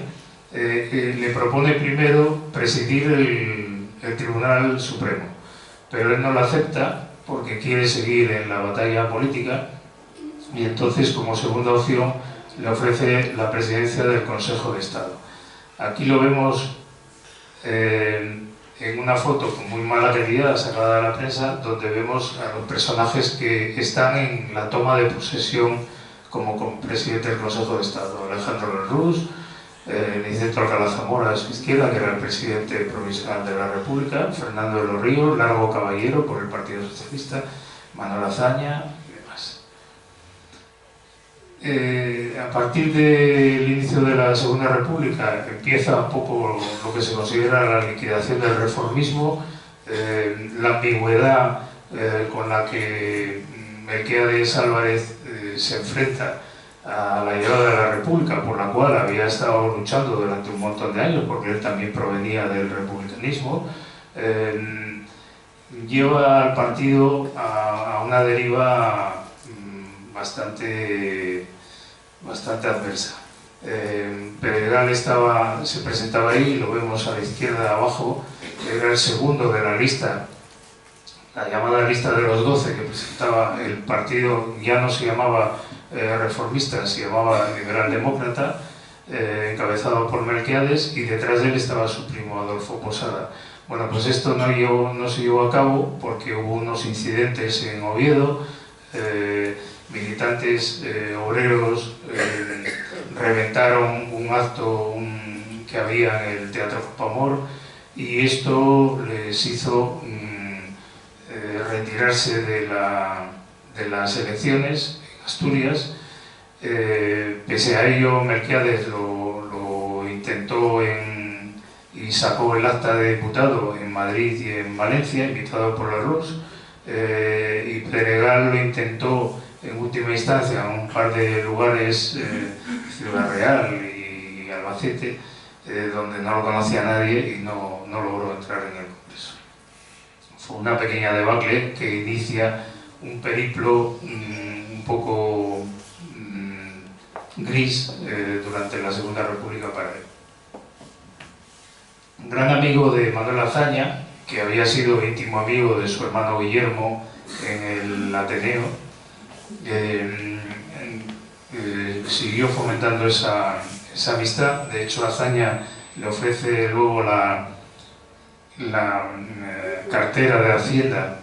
D: le propone primero presidir el Tribunal Supremo, pero él no lo acepta porque quiere seguir en la batalla política, y entonces, como segunda opción, le ofrece la presidencia del Consejo de Estado. Aquí lo vemos en una foto con muy mala calidad sacada de la prensa, donde vemos a los personajes que están en la toma de posesión como presidente del Consejo de Estado. Alejandro Lerroux, Niceto Alcalá Zamora a su izquierda, que era el presidente provisional de la República, Fernando de los Ríos, Largo Caballero por el Partido Socialista, Manuel Azaña y demás. A partir del inicio de la Segunda República empieza un poco lo que se considera la liquidación del reformismo, la ambigüedad con la que Melquiades Álvarez se enfrenta a la llegada de la República, por la cual había estado luchando durante un montón de años, porque él también provenía del republicanismo, lleva al partido a una deriva bastante adversa. Pedregal se presentaba ahí, lo vemos a la izquierda abajo, era el segundo de la lista, la llamada lista de los 12, que presentaba el partido. Ya no se llamaba reformista, se llamaba liberal demócrata, encabezado por Melquiades, y detrás de él estaba su primo Adolfo Posada. Bueno, pues esto no se llevó a cabo porque hubo unos incidentes en Oviedo, militantes obreros reventaron un acto que había en el Teatro Copamor, y esto les hizo retirarse de las elecciones en Asturias. Pese a ello, Melquiades lo intentó y sacó el acta de diputado en Madrid y en Valencia, invitado por Lerroux, y Pedregal lo intentó en última instancia en un par de lugares, Ciudad Real y Albacete, donde no lo conocía nadie y no logró entrar en el Congreso. Fue una pequeña debacle que inicia un periplo un poco gris durante la Segunda República para él. Un gran amigo de Manuel Azaña, que había sido íntimo amigo de su hermano Guillermo en el Ateneo, siguió fomentando esa amistad. De hecho, Azaña le ofrece luego la cartera de Hacienda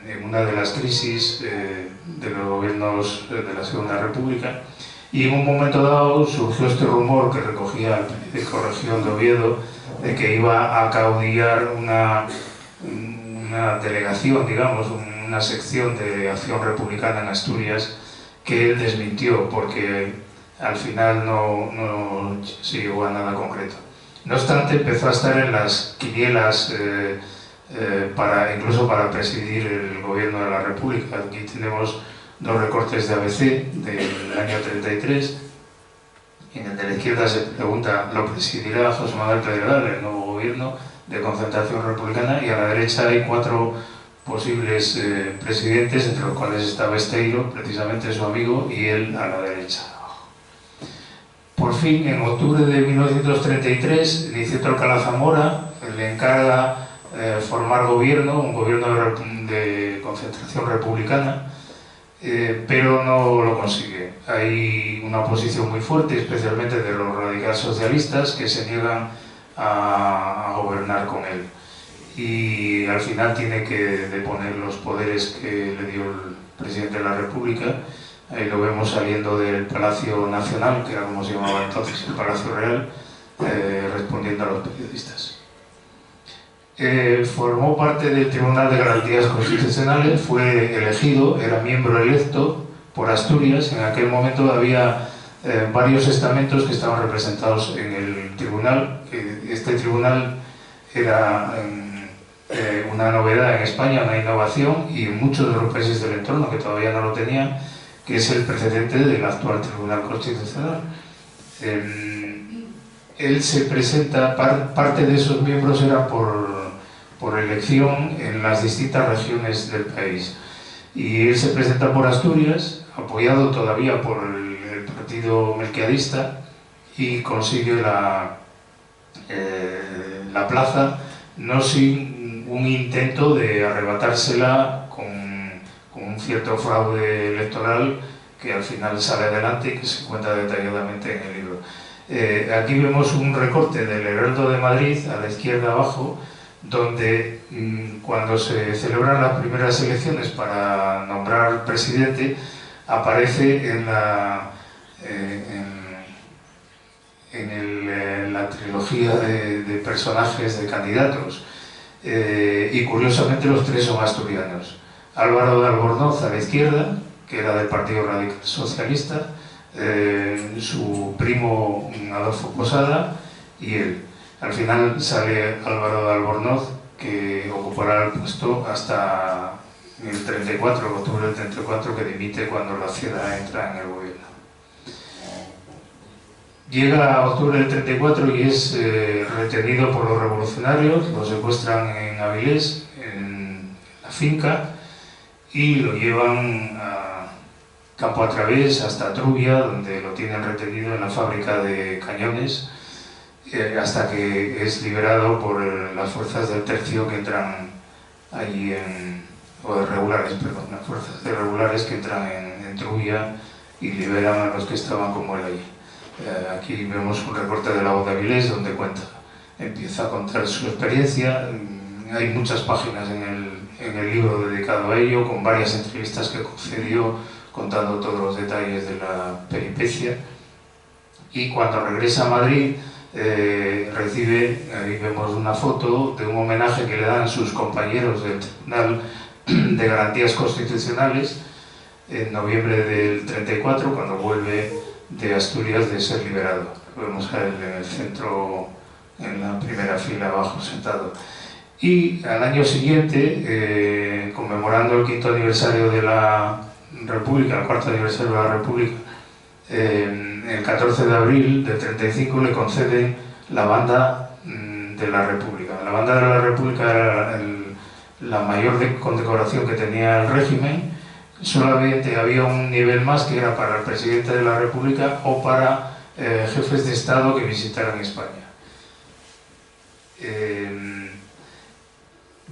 D: en una de las crisis de los gobiernos de la Segunda República, y en un momento dado surgió este rumor que recogía el periódico Región de Oviedo de que iba a caudillar una delegación, digamos, una sección de Acción Republicana en Asturias, que él desmintió porque al final no se llegó a nada concreto. No obstante, empezó a estar en las quinielas incluso para presidir el gobierno de la República. Aquí tenemos dos recortes de ABC del año 33. En el de la izquierda se pregunta: ¿lo presidirá José Manuel Pedregal, el nuevo gobierno de concentración republicana? Y a la derecha hay 4 posibles presidentes, entre los cuales está Besteiro, precisamente su amigo, y él a la derecha. Por fin, en octubre de 1933, Niceto Alcalá Zamora le encarga formar gobierno, un gobierno de concentración republicana, pero no lo consigue. Hay una oposición muy fuerte, especialmente de los radicales socialistas, que se niegan a gobernar con él. Y al final tiene que deponer los poderes que le dio el presidente de la República. Ahí lo vemos saliendo del Palacio Nacional, que era como se llamaba entonces el Palacio Real, respondiendo a los periodistas. Formó parte del Tribunal de Garantías Constitucionales, fue elegido, era miembro electo por Asturias. En aquel momento había varios estamentos que estaban representados en el tribunal. Este tribunal era una novedad en España, una innovación, y en muchos de los países del entorno que todavía no lo tenían, que es el precedente del actual Tribunal Constitucional. Él se presenta, parte de esos miembros era por elección en las distintas regiones del país, y él se presenta por Asturias, apoyado todavía por el partido melquiadista, y consigue la plaza, no sin un intento de arrebatársela con un cierto fraude electoral que al final sale adelante y que se cuenta detalladamente en el libro. Aquí vemos un recorte del Heraldo de Madrid, a la izquierda abajo, donde cuando se celebran las primeras elecciones para nombrar presidente, aparece en la trilogía de personajes, de candidatos, y curiosamente los tres son asturianos. Álvaro de Albornoz a la izquierda, que era del Partido Radical Socialista, su primo Adolfo Posada y él. Al final sale Álvaro de Albornoz, que ocupará el puesto hasta el 34, octubre del 34, que dimite cuando la ciudad entra en el gobierno. Llega a octubre del 34 y es retenido por los revolucionarios, lo secuestran en Avilés, en la finca, y lo llevan a campo a través hasta Trubia, donde lo tienen retenido en la fábrica de cañones, hasta que es liberado por las fuerzas del tercio que entran allí o de regulares, perdón, las fuerzas de regulares que entran en Trubia y liberan a los que estaban como él allí. Aquí vemos un recorte de La Voz de Avilés donde empieza a contar su experiencia. Hay muchas páginas en el libro dedicado a ello, con varias entrevistas que concedió contando todos los detalles de la peripecia. Y cuando regresa a Madrid, recibe, ahí vemos una foto de un homenaje que le dan sus compañeros del Tribunal de Garantías Constitucionales en noviembre del 34, cuando vuelve de Asturias de ser liberado. Lo vemos a él en el centro, en la primera fila abajo, sentado. Y al año siguiente, conmemorando el 5º aniversario de la República, el 4º aniversario de la República, el 14 de abril del 35 le conceden la Banda de la República. La Banda de la República era la mayor condecoración que tenía el régimen. Solamente había un nivel más, que era para el presidente de la República o para jefes de Estado que visitaran España.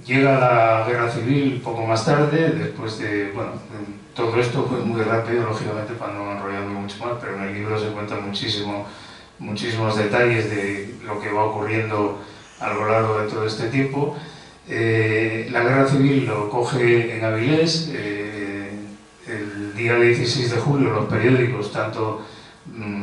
D: Llega la Guerra Civil poco más tarde, después de, bueno, todo esto fue muy rápido, lógicamente, para no enrollarme mucho más, pero en el libro se cuentan muchísimos detalles de lo que va ocurriendo a lo largo de todo este tiempo. La Guerra Civil lo coge en Avilés. El día 16 de julio los periódicos, tanto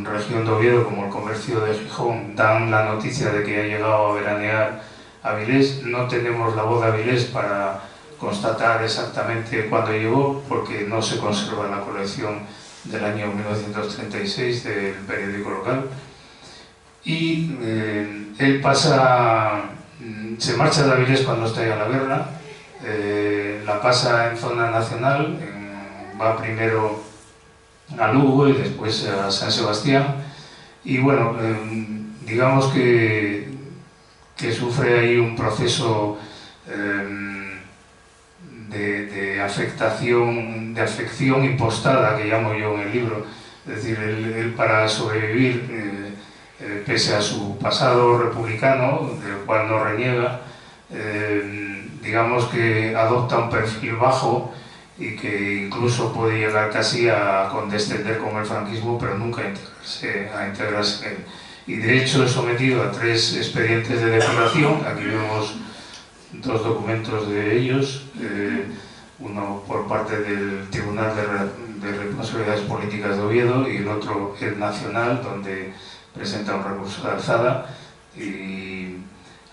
D: Región de Oviedo como El Comercio de Gijón, dan la noticia de que ha llegado a veranear Avilés. No tenemos La Voz de Avilés para constatar exactamente cuándo llegó, porque no se conserva en la colección del año 1936 del periódico local. Y él se marcha de Avilés cuando estalla la guerra, la pasa en zona nacional, va primero a Lugo y después a San Sebastián, y bueno, digamos que sufre ahí un proceso de afección impostada, que llamo yo en el libro. Es decir, él para sobrevivir, pese a su pasado republicano, del cual no reniega, digamos que adopta un perfil bajo y que incluso puede llegar casi a condescender con el franquismo, pero nunca a integrarse en él. Y de hecho es sometido a 3 expedientes de depuración. Aquí vemos 2 documentos de ellos, uno por parte del Tribunal de Responsabilidades Políticas de Oviedo y el otro el Nacional, donde presenta un recurso de alzada, y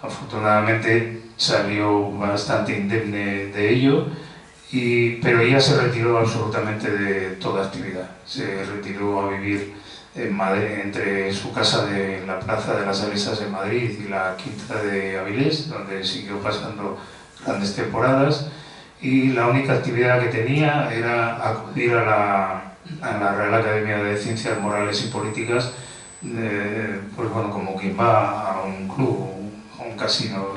D: afortunadamente salió bastante indemne de ello, pero ya se retiró absolutamente de toda actividad. Se retiró a vivir en Madrid, entre su casa de la Plaza de las Salesas de Madrid y la Quinta de Avilés, donde siguió pasando grandes temporadas, y la única actividad que tenía era acudir a la Real Academia de Ciencias Morales y Políticas, pues bueno, como quien va a un club, a un casino.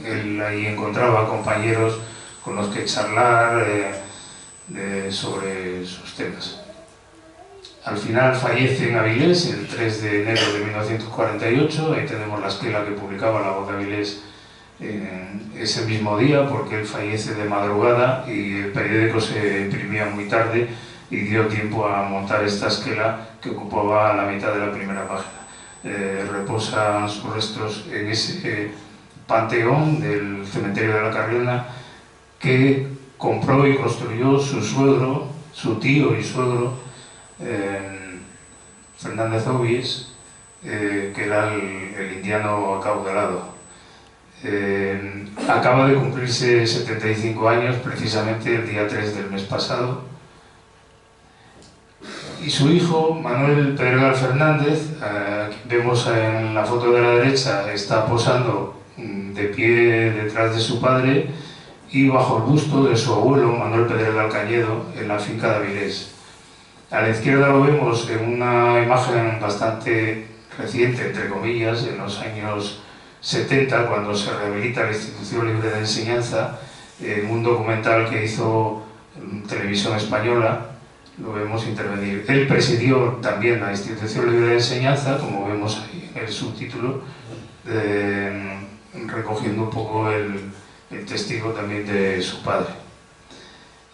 D: Él ahí encontraba compañeros con los que charlar sobre sus temas. Al final fallece en Avilés el 3 de enero de 1948, ahí tenemos la esquela que publicaba La Voz de Avilés ese mismo día, porque él fallece de madrugada y el periódico se imprimía muy tarde y dio tiempo a montar esta esquela que ocupaba la mitad de la primera página. Reposan sus restos en ese panteón del cementerio de la Carriona que compró y construyó su suegro, su tío y suegro, Fernández Obies, que era el indiano acaudalado. Acaba de cumplirse 75 años, precisamente el día 3 del mes pasado, y su hijo, Manuel Pedregal Fernández, quien vemos en la foto de la derecha, está posando de pie detrás de su padre y bajo el busto de su abuelo, Manuel Pedregal Cañedo, en la finca de Avilés. A la izquierda lo vemos en una imagen bastante reciente, entre comillas, en los años 70, cuando se rehabilita la Institución Libre de Enseñanza, en un documental que hizo Televisión Española, lo vemos intervenir. Él presidió también la Institución Libre de Enseñanza, como vemos ahí en el subtítulo, recogiendo un poco el testigo también de su padre.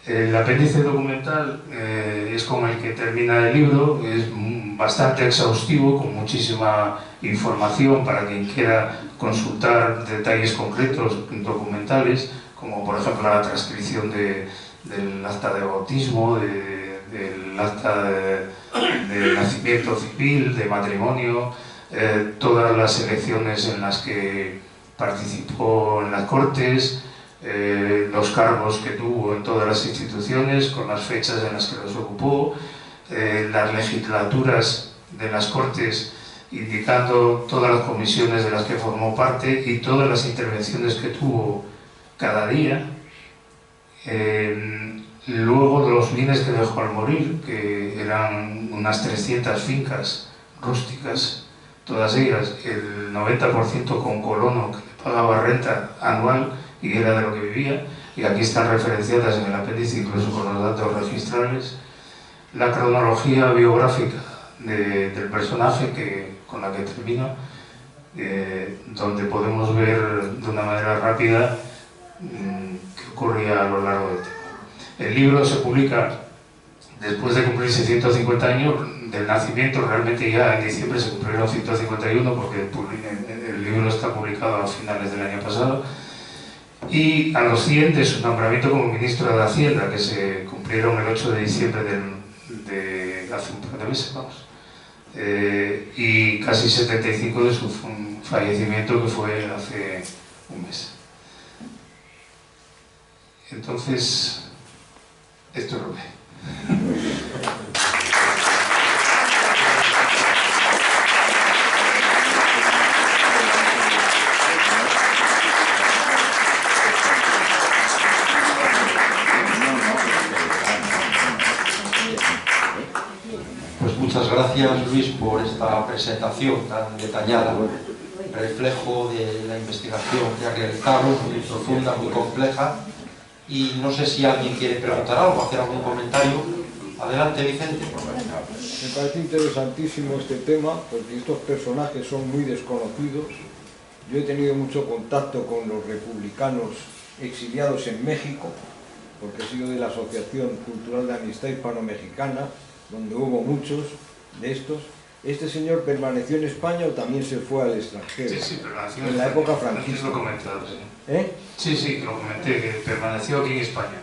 D: El apéndice documental es con el que termina el libro, es bastante exhaustivo, con muchísima información para quien quiera consultar detalles concretos documentales, como por ejemplo la transcripción del acta de bautismo, del acta de nacimiento civil, de matrimonio, todas las elecciones en las que participó en las Cortes, los cargos que tuvo en todas las instituciones, con las fechas en las que los ocupó, las legislaturas de las Cortes, indicando todas las comisiones de las que formó parte y todas las intervenciones que tuvo cada día. Luego los bienes que dejó al morir, que eran unas 300 fincas rústicas, todas ellas, el 90% con colono que le pagaba renta anual y era de lo que vivía, y aquí están referenciadas en el apéndice incluso con los datos registrales. La cronología biográfica del personaje con la que termino, donde podemos ver de una manera rápida qué ocurría a lo largo del tiempo. El libro se publica después de cumplirse 150 años del nacimiento. Realmente ya en diciembre se cumplieron 151 porque el libro está publicado a finales del año pasado, y a los 100 de su nombramiento como ministro de Hacienda, que se cumplieron el 8 de diciembre de hace un par de meses, vamos. Y casi 75 de su fallecimiento, que fue hace un mes. Entonces, esto es lo que...
A: Pues muchas gracias, Luis, por esta presentación tan detallada, reflejo de la investigación que ha realizado, muy profunda, muy compleja. Y no sé si alguien quiere preguntar algo, hacer algún comentario. Adelante, Vicente.
C: Me parece interesantísimo este tema, porque estos personajes son muy desconocidos. Yo he tenido mucho contacto con los republicanos exiliados en México, porque he sido de la Asociación Cultural de Amistad Hispano-Mexicana, donde hubo muchos de estos. ¿Este señor permaneció en España o también se fue al extranjero?
D: Sí, sí, permaneció
C: en la época franquista.
D: Lo comentado, sí.
C: ¿Eh?
D: Sí, lo comenté, que permaneció aquí en España.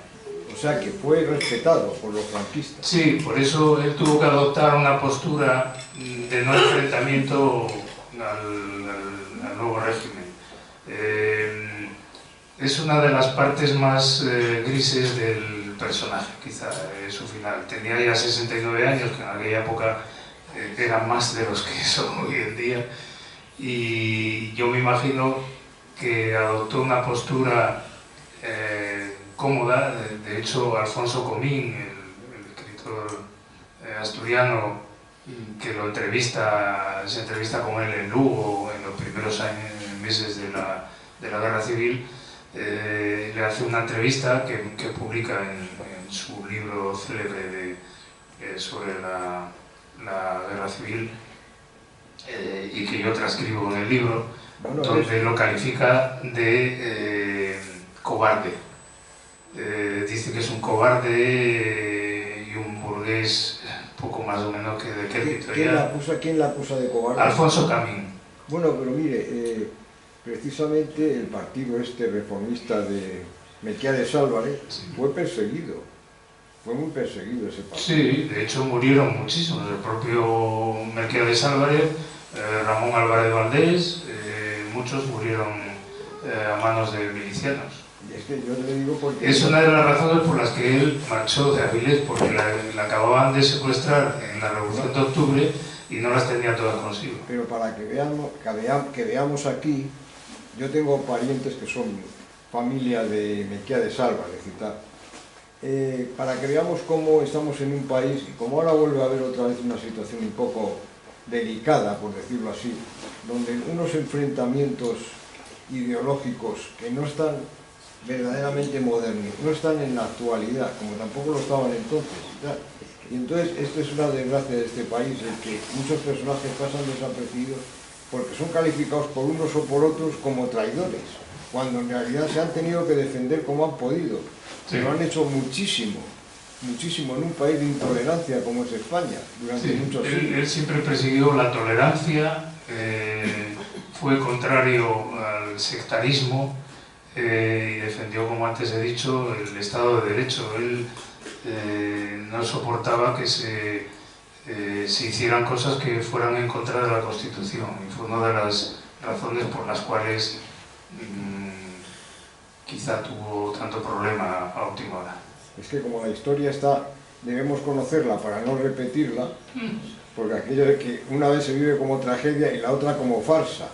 C: O sea, que fue respetado por los franquistas.
D: Sí, por eso él tuvo que adoptar una postura de no enfrentamiento al nuevo régimen. Es una de las partes más grises del personaje, quizá, su final. Tenía ya 69 años, que en aquella época eran más de los que son hoy en día, y yo me imagino que adoptó una postura cómoda. De hecho, Alfonso Comín, el escritor asturiano, que lo se entrevista con él en Lugo en los primeros meses de la Guerra Civil, le hace una entrevista que publica en su libro célebre sobre la Guerra Civil, y que yo transcribo en el libro, donde lo califica de cobarde. Dice que es un cobarde y un burgués poco más o menos que decrépito.
C: ¿Quién la acusa de cobarde?
D: Alfonso Comín.
C: Bueno, pero mire, precisamente el partido reformista de Melquiades Álvarez fue perseguido. Fue muy perseguido ese partido.
D: Sí, de hecho murieron muchísimos. El propio Melquiades Álvarez, Ramón Álvarez Valdés, muchos murieron a manos de milicianos.
C: Es que yo le digo porque...
D: Es una de las razones por las que él marchó de Avilés, porque la acababan de secuestrar en la Revolución de Octubre y no las tenía todas consigo.
C: Pero para que veamos aquí, yo tengo parientes que son familia de Melquiades Álvarez y tal. Para que veamos cómo estamos en un país, y como ahora vuelve a haber otra vez una situación un poco delicada, por decirlo así, donde unos enfrentamientos ideológicos que no están verdaderamente modernos, no están en la actualidad, como tampoco lo estaban entonces. Y entonces, esto es una desgracia de este país, en que muchos personajes pasan desapercibidos porque son calificados por unos o por otros como traidores, cuando en realidad se han tenido que defender como han podido. Sí. Lo han hecho muchísimo en un país de intolerancia como es España, durante muchos siglos.
D: Él siempre persiguió la tolerancia, fue contrario al sectarismo, y defendió, como antes he dicho, el Estado de Derecho. Él no soportaba que se hicieran cosas que fueran en contra de la Constitución, y fue una de las razones por las cuales quizá tuvo tanto problema a última hora.
C: Es que como la historia está, debemos conocerla para no repetirla, porque aquello de que una vez se vive como tragedia y la otra como farsa,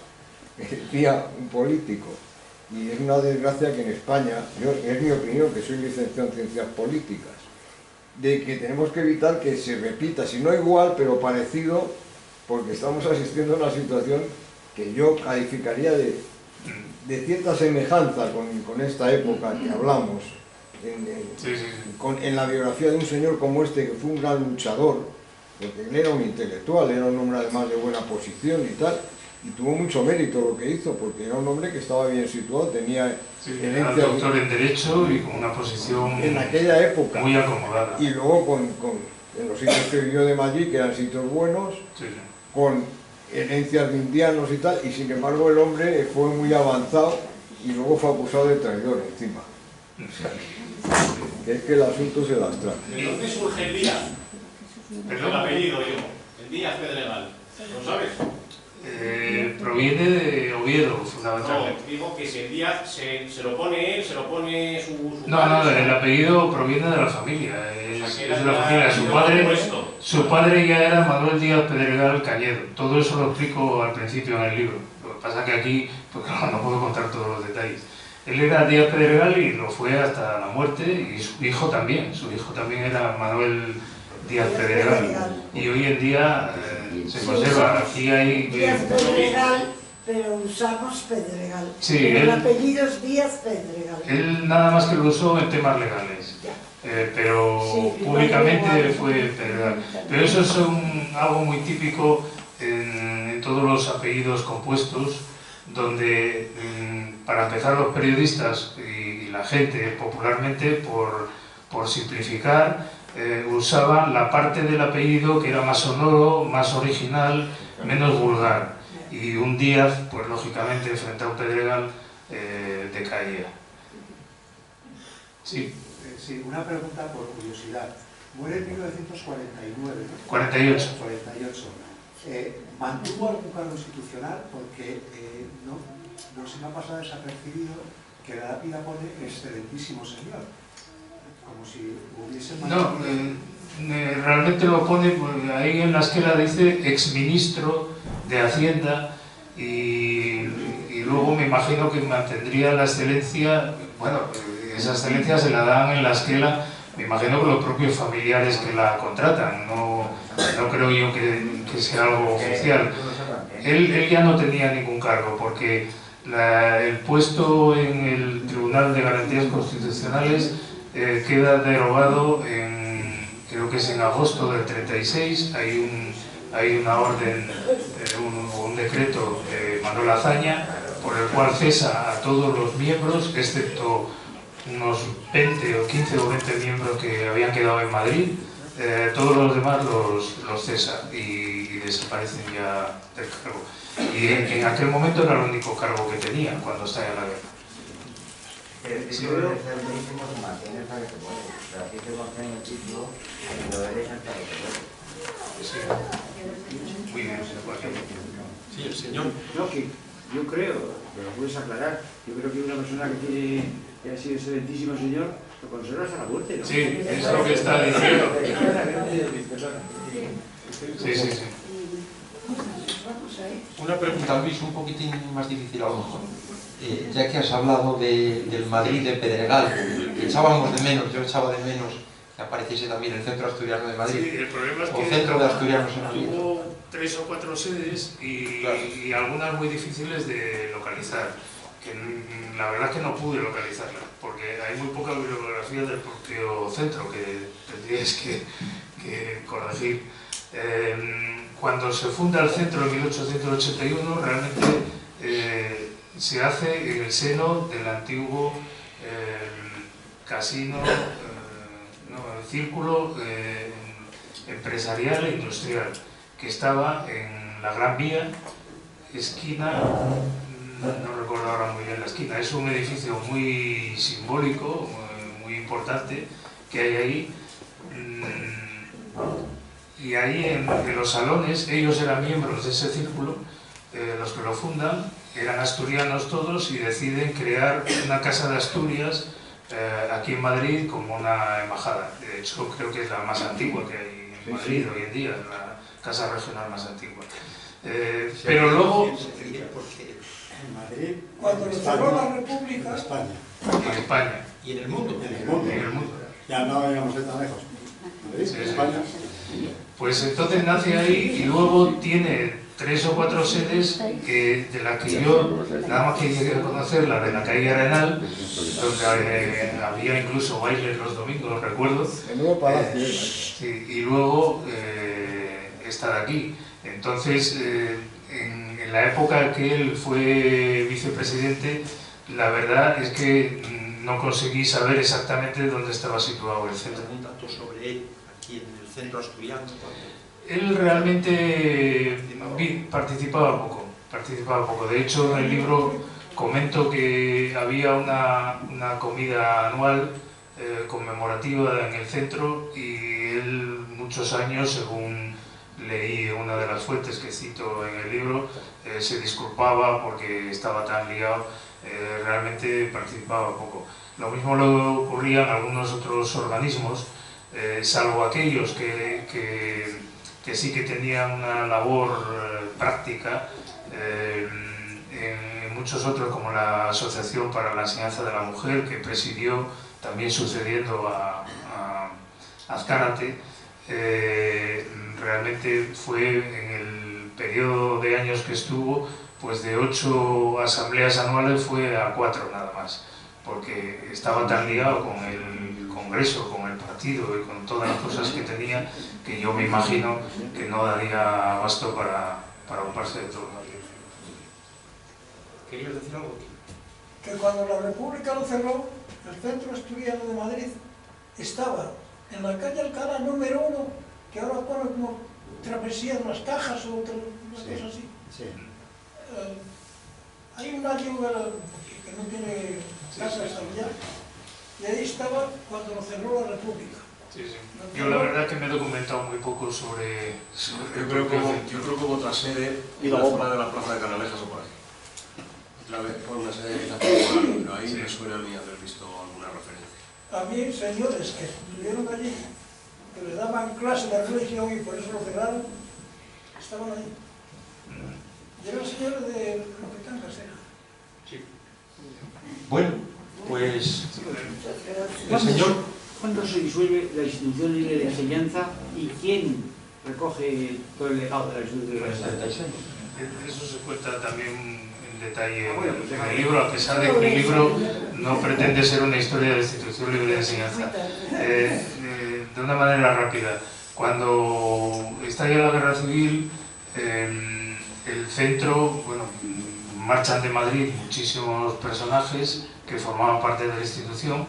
C: decía un político. Y es una desgracia que en España, es mi opinión, que soy licenciado en Ciencias Políticas, de que tenemos que evitar que se repita, si no igual, pero parecido, porque estamos asistiendo a una situación que yo calificaría de cierta semejanza con esta época que hablamos, en la biografía de un señor como este, que fue un gran luchador, porque él era un intelectual, era un hombre además de buena posición y tal, y tuvo mucho mérito lo que hizo, porque era un hombre que estaba bien situado, tenía
D: herencia, era doctor en Derecho y con una posición
C: en aquella época
D: muy acomodada.
C: Y luego en los sitios que vivió de Madrid, que eran sitios buenos, con herencias de indianos y tal, y sin embargo el hombre fue muy avanzado y luego fue acusado de traidor encima. O sea, que es que el asunto se las trae.
E: ¿De dónde surge el Díaz? El apellido, digo. El Díaz Pedregal. ¿Lo sabes?
D: Proviene de Oviedo, fundamentalmente.
E: No, digo que si el Díaz se lo pone él, se lo pone su
D: no,
E: padre.
D: El apellido proviene de la familia. Es de la familia. Su padre ya era Manuel Díaz Pedregal Cañedo. Todo eso lo explico al principio en el libro. Lo que pasa es que aquí pues, no puedo contar todos los detalles. Él era Díaz Pedregal y lo fue hasta la muerte, y su hijo también. Su hijo también era Manuel Díaz Pedregal. Y hoy en día se conserva. Aquí hay...
F: Díaz Pedregal, pero usamos Pedregal.
D: Sí,
F: el apellido es Díaz Pedregal.
D: Él nada más que lo usó en temas legales. Pero sí, públicamente fue Pedregal. Pero eso es algo muy típico en todos los apellidos compuestos, donde, para empezar, los periodistas y la gente popularmente, por simplificar, usaban la parte del apellido que era más sonoro, más original, menos vulgar. Y un Díaz, pues lógicamente, frente a un Pedregal, decaía. Sí.
G: Sí, una pregunta por curiosidad. Muere en 1949, ¿no?
D: 48.
G: 48. ¿Mantuvo algún cargo institucional? Porque no se me ha pasado desapercibido que la lápida pone excelentísimo señor. Como si hubiese
D: No, realmente lo pone, pues, ahí en la esquela dice exministro de Hacienda y luego me imagino que mantendría la excelencia. Bueno, esa excelencia se la dan en la esquela, me imagino que los propios familiares que la contratan, no creo yo que sea algo oficial. Él ya no tenía ningún cargo, porque el puesto en el Tribunal de Garantías Constitucionales queda derogado creo que es en agosto del 36, hay una orden, un decreto de Manuel Azaña, por el cual cesa a todos los miembros, excepto unos 20 o 15 o 20 miembros que habían quedado en Madrid. Todos los demás los cesa y desaparecen ya del cargo. Y en aquel momento era el único cargo que tenía cuando estaba en la guerra.
H: Sí, pero excelentísimo se mantiene hasta que se puede. Pero aquí se mantiene el título y lo derecha hasta que se puede.
D: Sí. Muy bien, se puede.
E: Sí, el señor.
I: No, que yo creo, pero lo puedes aclarar, yo creo que una persona que ha sido excelentísimo señor lo conserva hasta la muerte, ¿no?
D: Sí, es lo que está diciendo. Sí, sí, sí.
A: Una pregunta, Luis, un poquitín más difícil a lo mejor. Ya que has hablado del Madrid de Pedregal, echábamos de menos, yo echaba de menos que apareciese también el Centro Asturiano de Madrid.
D: Sí, el problema es
A: o
D: que
A: Centro de Asturianos en Madrid.
D: tuvo 3 o 4 sedes y algunas muy difíciles de localizar. Que la verdad es que no pude localizarlas, porque hay muy poca bibliografía del propio centro que tendríais que corregir. Cuando se funda el centro en 1881, realmente se hace en el seno del antiguo casino, el círculo empresarial e industrial, que estaba en la Gran Vía, esquina, no recuerdo ahora muy bien la esquina, es un edificio muy simbólico, muy importante que hay ahí. Y ahí en los salones, ellos eran miembros de ese círculo, los que lo fundan, eran asturianos todos y deciden crear una casa de Asturias aquí en Madrid como una embajada. De hecho, creo que es la más antigua que hay en Madrid hoy en día, la casa regional más antigua. Pero luego...
G: En Madrid,
F: Cuando cerró la República,
D: En España.
A: Y en el mundo.
G: en el mundo.
D: En el mundo.
G: Ya no íbamos a ir tan lejos. Madrid,
D: Sí, sí.
G: España.
D: Pues entonces nace ahí y luego tiene 3 o 4 sedes de las que yo nada más que llegué a conocer, la de la calle Arenal, donde había incluso bailes los domingos, recuerdo.
C: El nuevo palacio.
D: Sí, y luego esta de aquí. Entonces, en la época que él fue vicepresidente, la verdad es que no conseguí saber exactamente dónde estaba situado el centro.
A: Un dato sobre él aquí en el Centro Asturiano.
D: Él realmente participaba poco. De hecho, en el libro comento que había una comida anual conmemorativa en el centro y él muchos años, según leí una de las fuentes que cito en el libro, se disculpaba porque estaba tan liado, realmente participaba poco. Lo mismo le ocurría en algunos otros organismos, salvo aquellos que sí que tenían una labor práctica, en muchos otros, como la Asociación para la Enseñanza de la Mujer, que presidió, también sucediendo a Azcárate, realmente fue en el periodo de años que estuvo, pues de 8 asambleas anuales fue a 4 nada más, porque estaba tan liado con el Congreso, con el partido y con todas las cosas que tenía, que yo me imagino que no daría abasto para ocuparse de todo.
B: ¿Querías decir algo?
J: Que cuando la República lo cerró, el Centro Asturiano de Madrid estaba en la calle Alcalá número 1, que ahora pone como Travesía de las Cajas o otra cosa así.
H: Sí.
J: Hay un año que no tiene casa hasta allá, y ahí estaba cuando lo cerró la República.
D: Sí, sí. Yo la verdad que me he documentado muy poco sobre
B: Yo creo que hubo otra sede en la zona de la Plaza de Canalejas o por ahí. Otra vez por una sede quizá temporal, pero ahí me suena a mí haber visto alguna referencia.
J: A mí, señores que estuvieron allí, que les daban clase de religión y por eso lo cerraron, estaban ahí. Y eran señores de Cangas,
D: Sí.
A: Bueno, pues el señor...
I: ¿Cuándo se disuelve la institución libre de enseñanza y quién recoge todo el legado de la institución libre de enseñanza?
D: Eso se cuenta también en detalle en el libro, a pesar de que el libro no pretende ser una historia de la institución libre de enseñanza. De una manera rápida, cuando estalla la guerra civil, el centro, bueno, marchan de Madrid muchísimos personajes que formaban parte de la institución,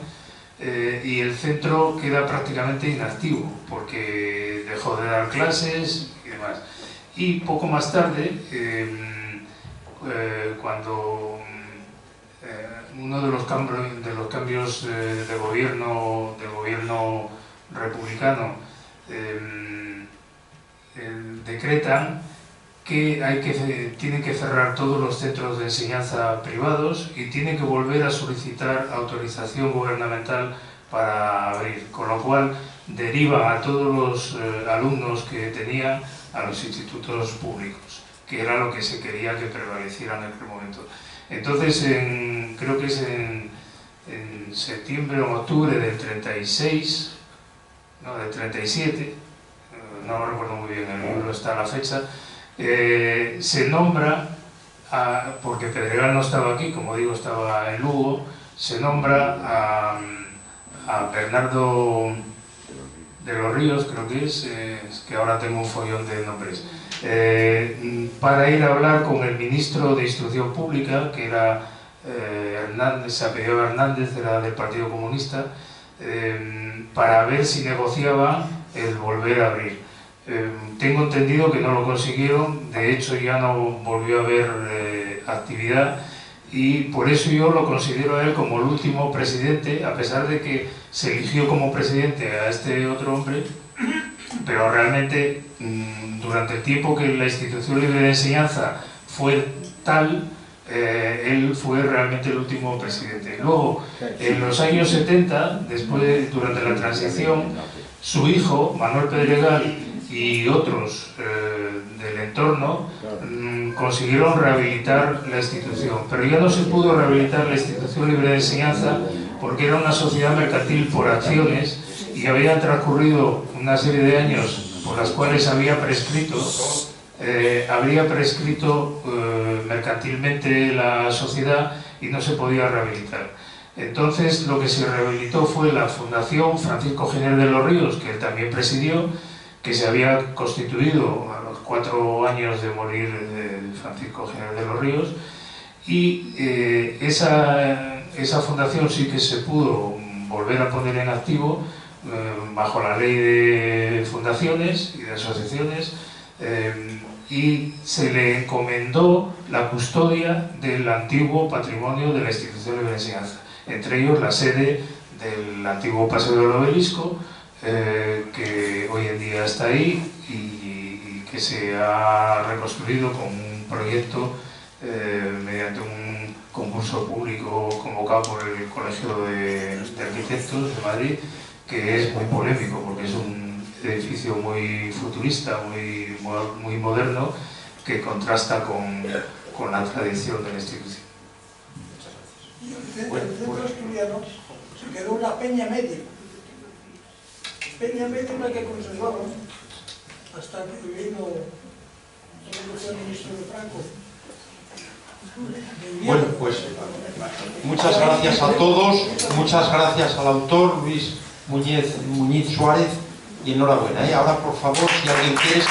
D: y el centro queda prácticamente inactivo porque dejó de dar clases y demás. Y poco más tarde, cuando uno de los cambios de gobierno, del gobierno republicano, decretan que tienen que cerrar todos los centros de enseñanza privados y tienen que volver a solicitar autorización gubernamental para abrir, con lo cual deriva a todos los alumnos que tenían a los institutos públicos, que era lo que se quería que prevaleciera en aquel momento. Entonces, creo que es en septiembre o octubre del 36, no, del 37, no recuerdo muy bien, en el libro está la fecha, se nombra, porque Pedregal no estaba aquí, como digo, estaba en Lugo, se nombra a Bernardo de los Ríos, creo que es que ahora tengo un follón de nombres, para ir a hablar con el ministro de Instrucción Pública, que era Hernández, se apellidaba Hernández, era del Partido Comunista, para ver si negociaba el volver a abrir. Tengo entendido que no lo consiguieron, de hecho ya no volvió a haber actividad, y por eso yo lo considero a él como el último presidente, a pesar de que se eligió como presidente a este otro hombre, pero realmente durante el tiempo que la institución libre de enseñanza fue tal, él fue realmente el último presidente. Luego, en los años 70, durante la transición, su hijo, Manuel Pedregal, y otros del entorno consiguieron rehabilitar la institución, pero ya no se pudo rehabilitar la institución libre de enseñanza porque era una sociedad mercantil por acciones y habían transcurrido una serie de años por las cuales habría prescrito mercantilmente la sociedad y no se podía rehabilitar. Entonces lo que se rehabilitó fue la Fundación Francisco Giner de los Ríos, que él también presidió, que se había constituido a los 4 años de morir Francisco Giner de los Ríos, y esa fundación sí que se pudo volver a poner en activo bajo la ley de fundaciones y de asociaciones, y se le encomendó la custodia del antiguo patrimonio de la institución libre de enseñanza, entre ellos la sede del antiguo Paseo del Obelisco, que hoy en día está ahí y que se ha reconstruido con un proyecto mediante un concurso público convocado por el Colegio de Arquitectos de Madrid, que es muy polémico porque es un edificio muy futurista, muy moderno, que contrasta con la tradición de la institución.
J: Y el centro asturiano se quedó una peña media. Peña media es la que conservaron hasta que vino el ministro de Franco.
A: Bueno, pues muchas gracias a todos, muchas gracias al autor Luis Muñiz Suárez y enhorabuena. Ahora, por favor, si alguien quiere, se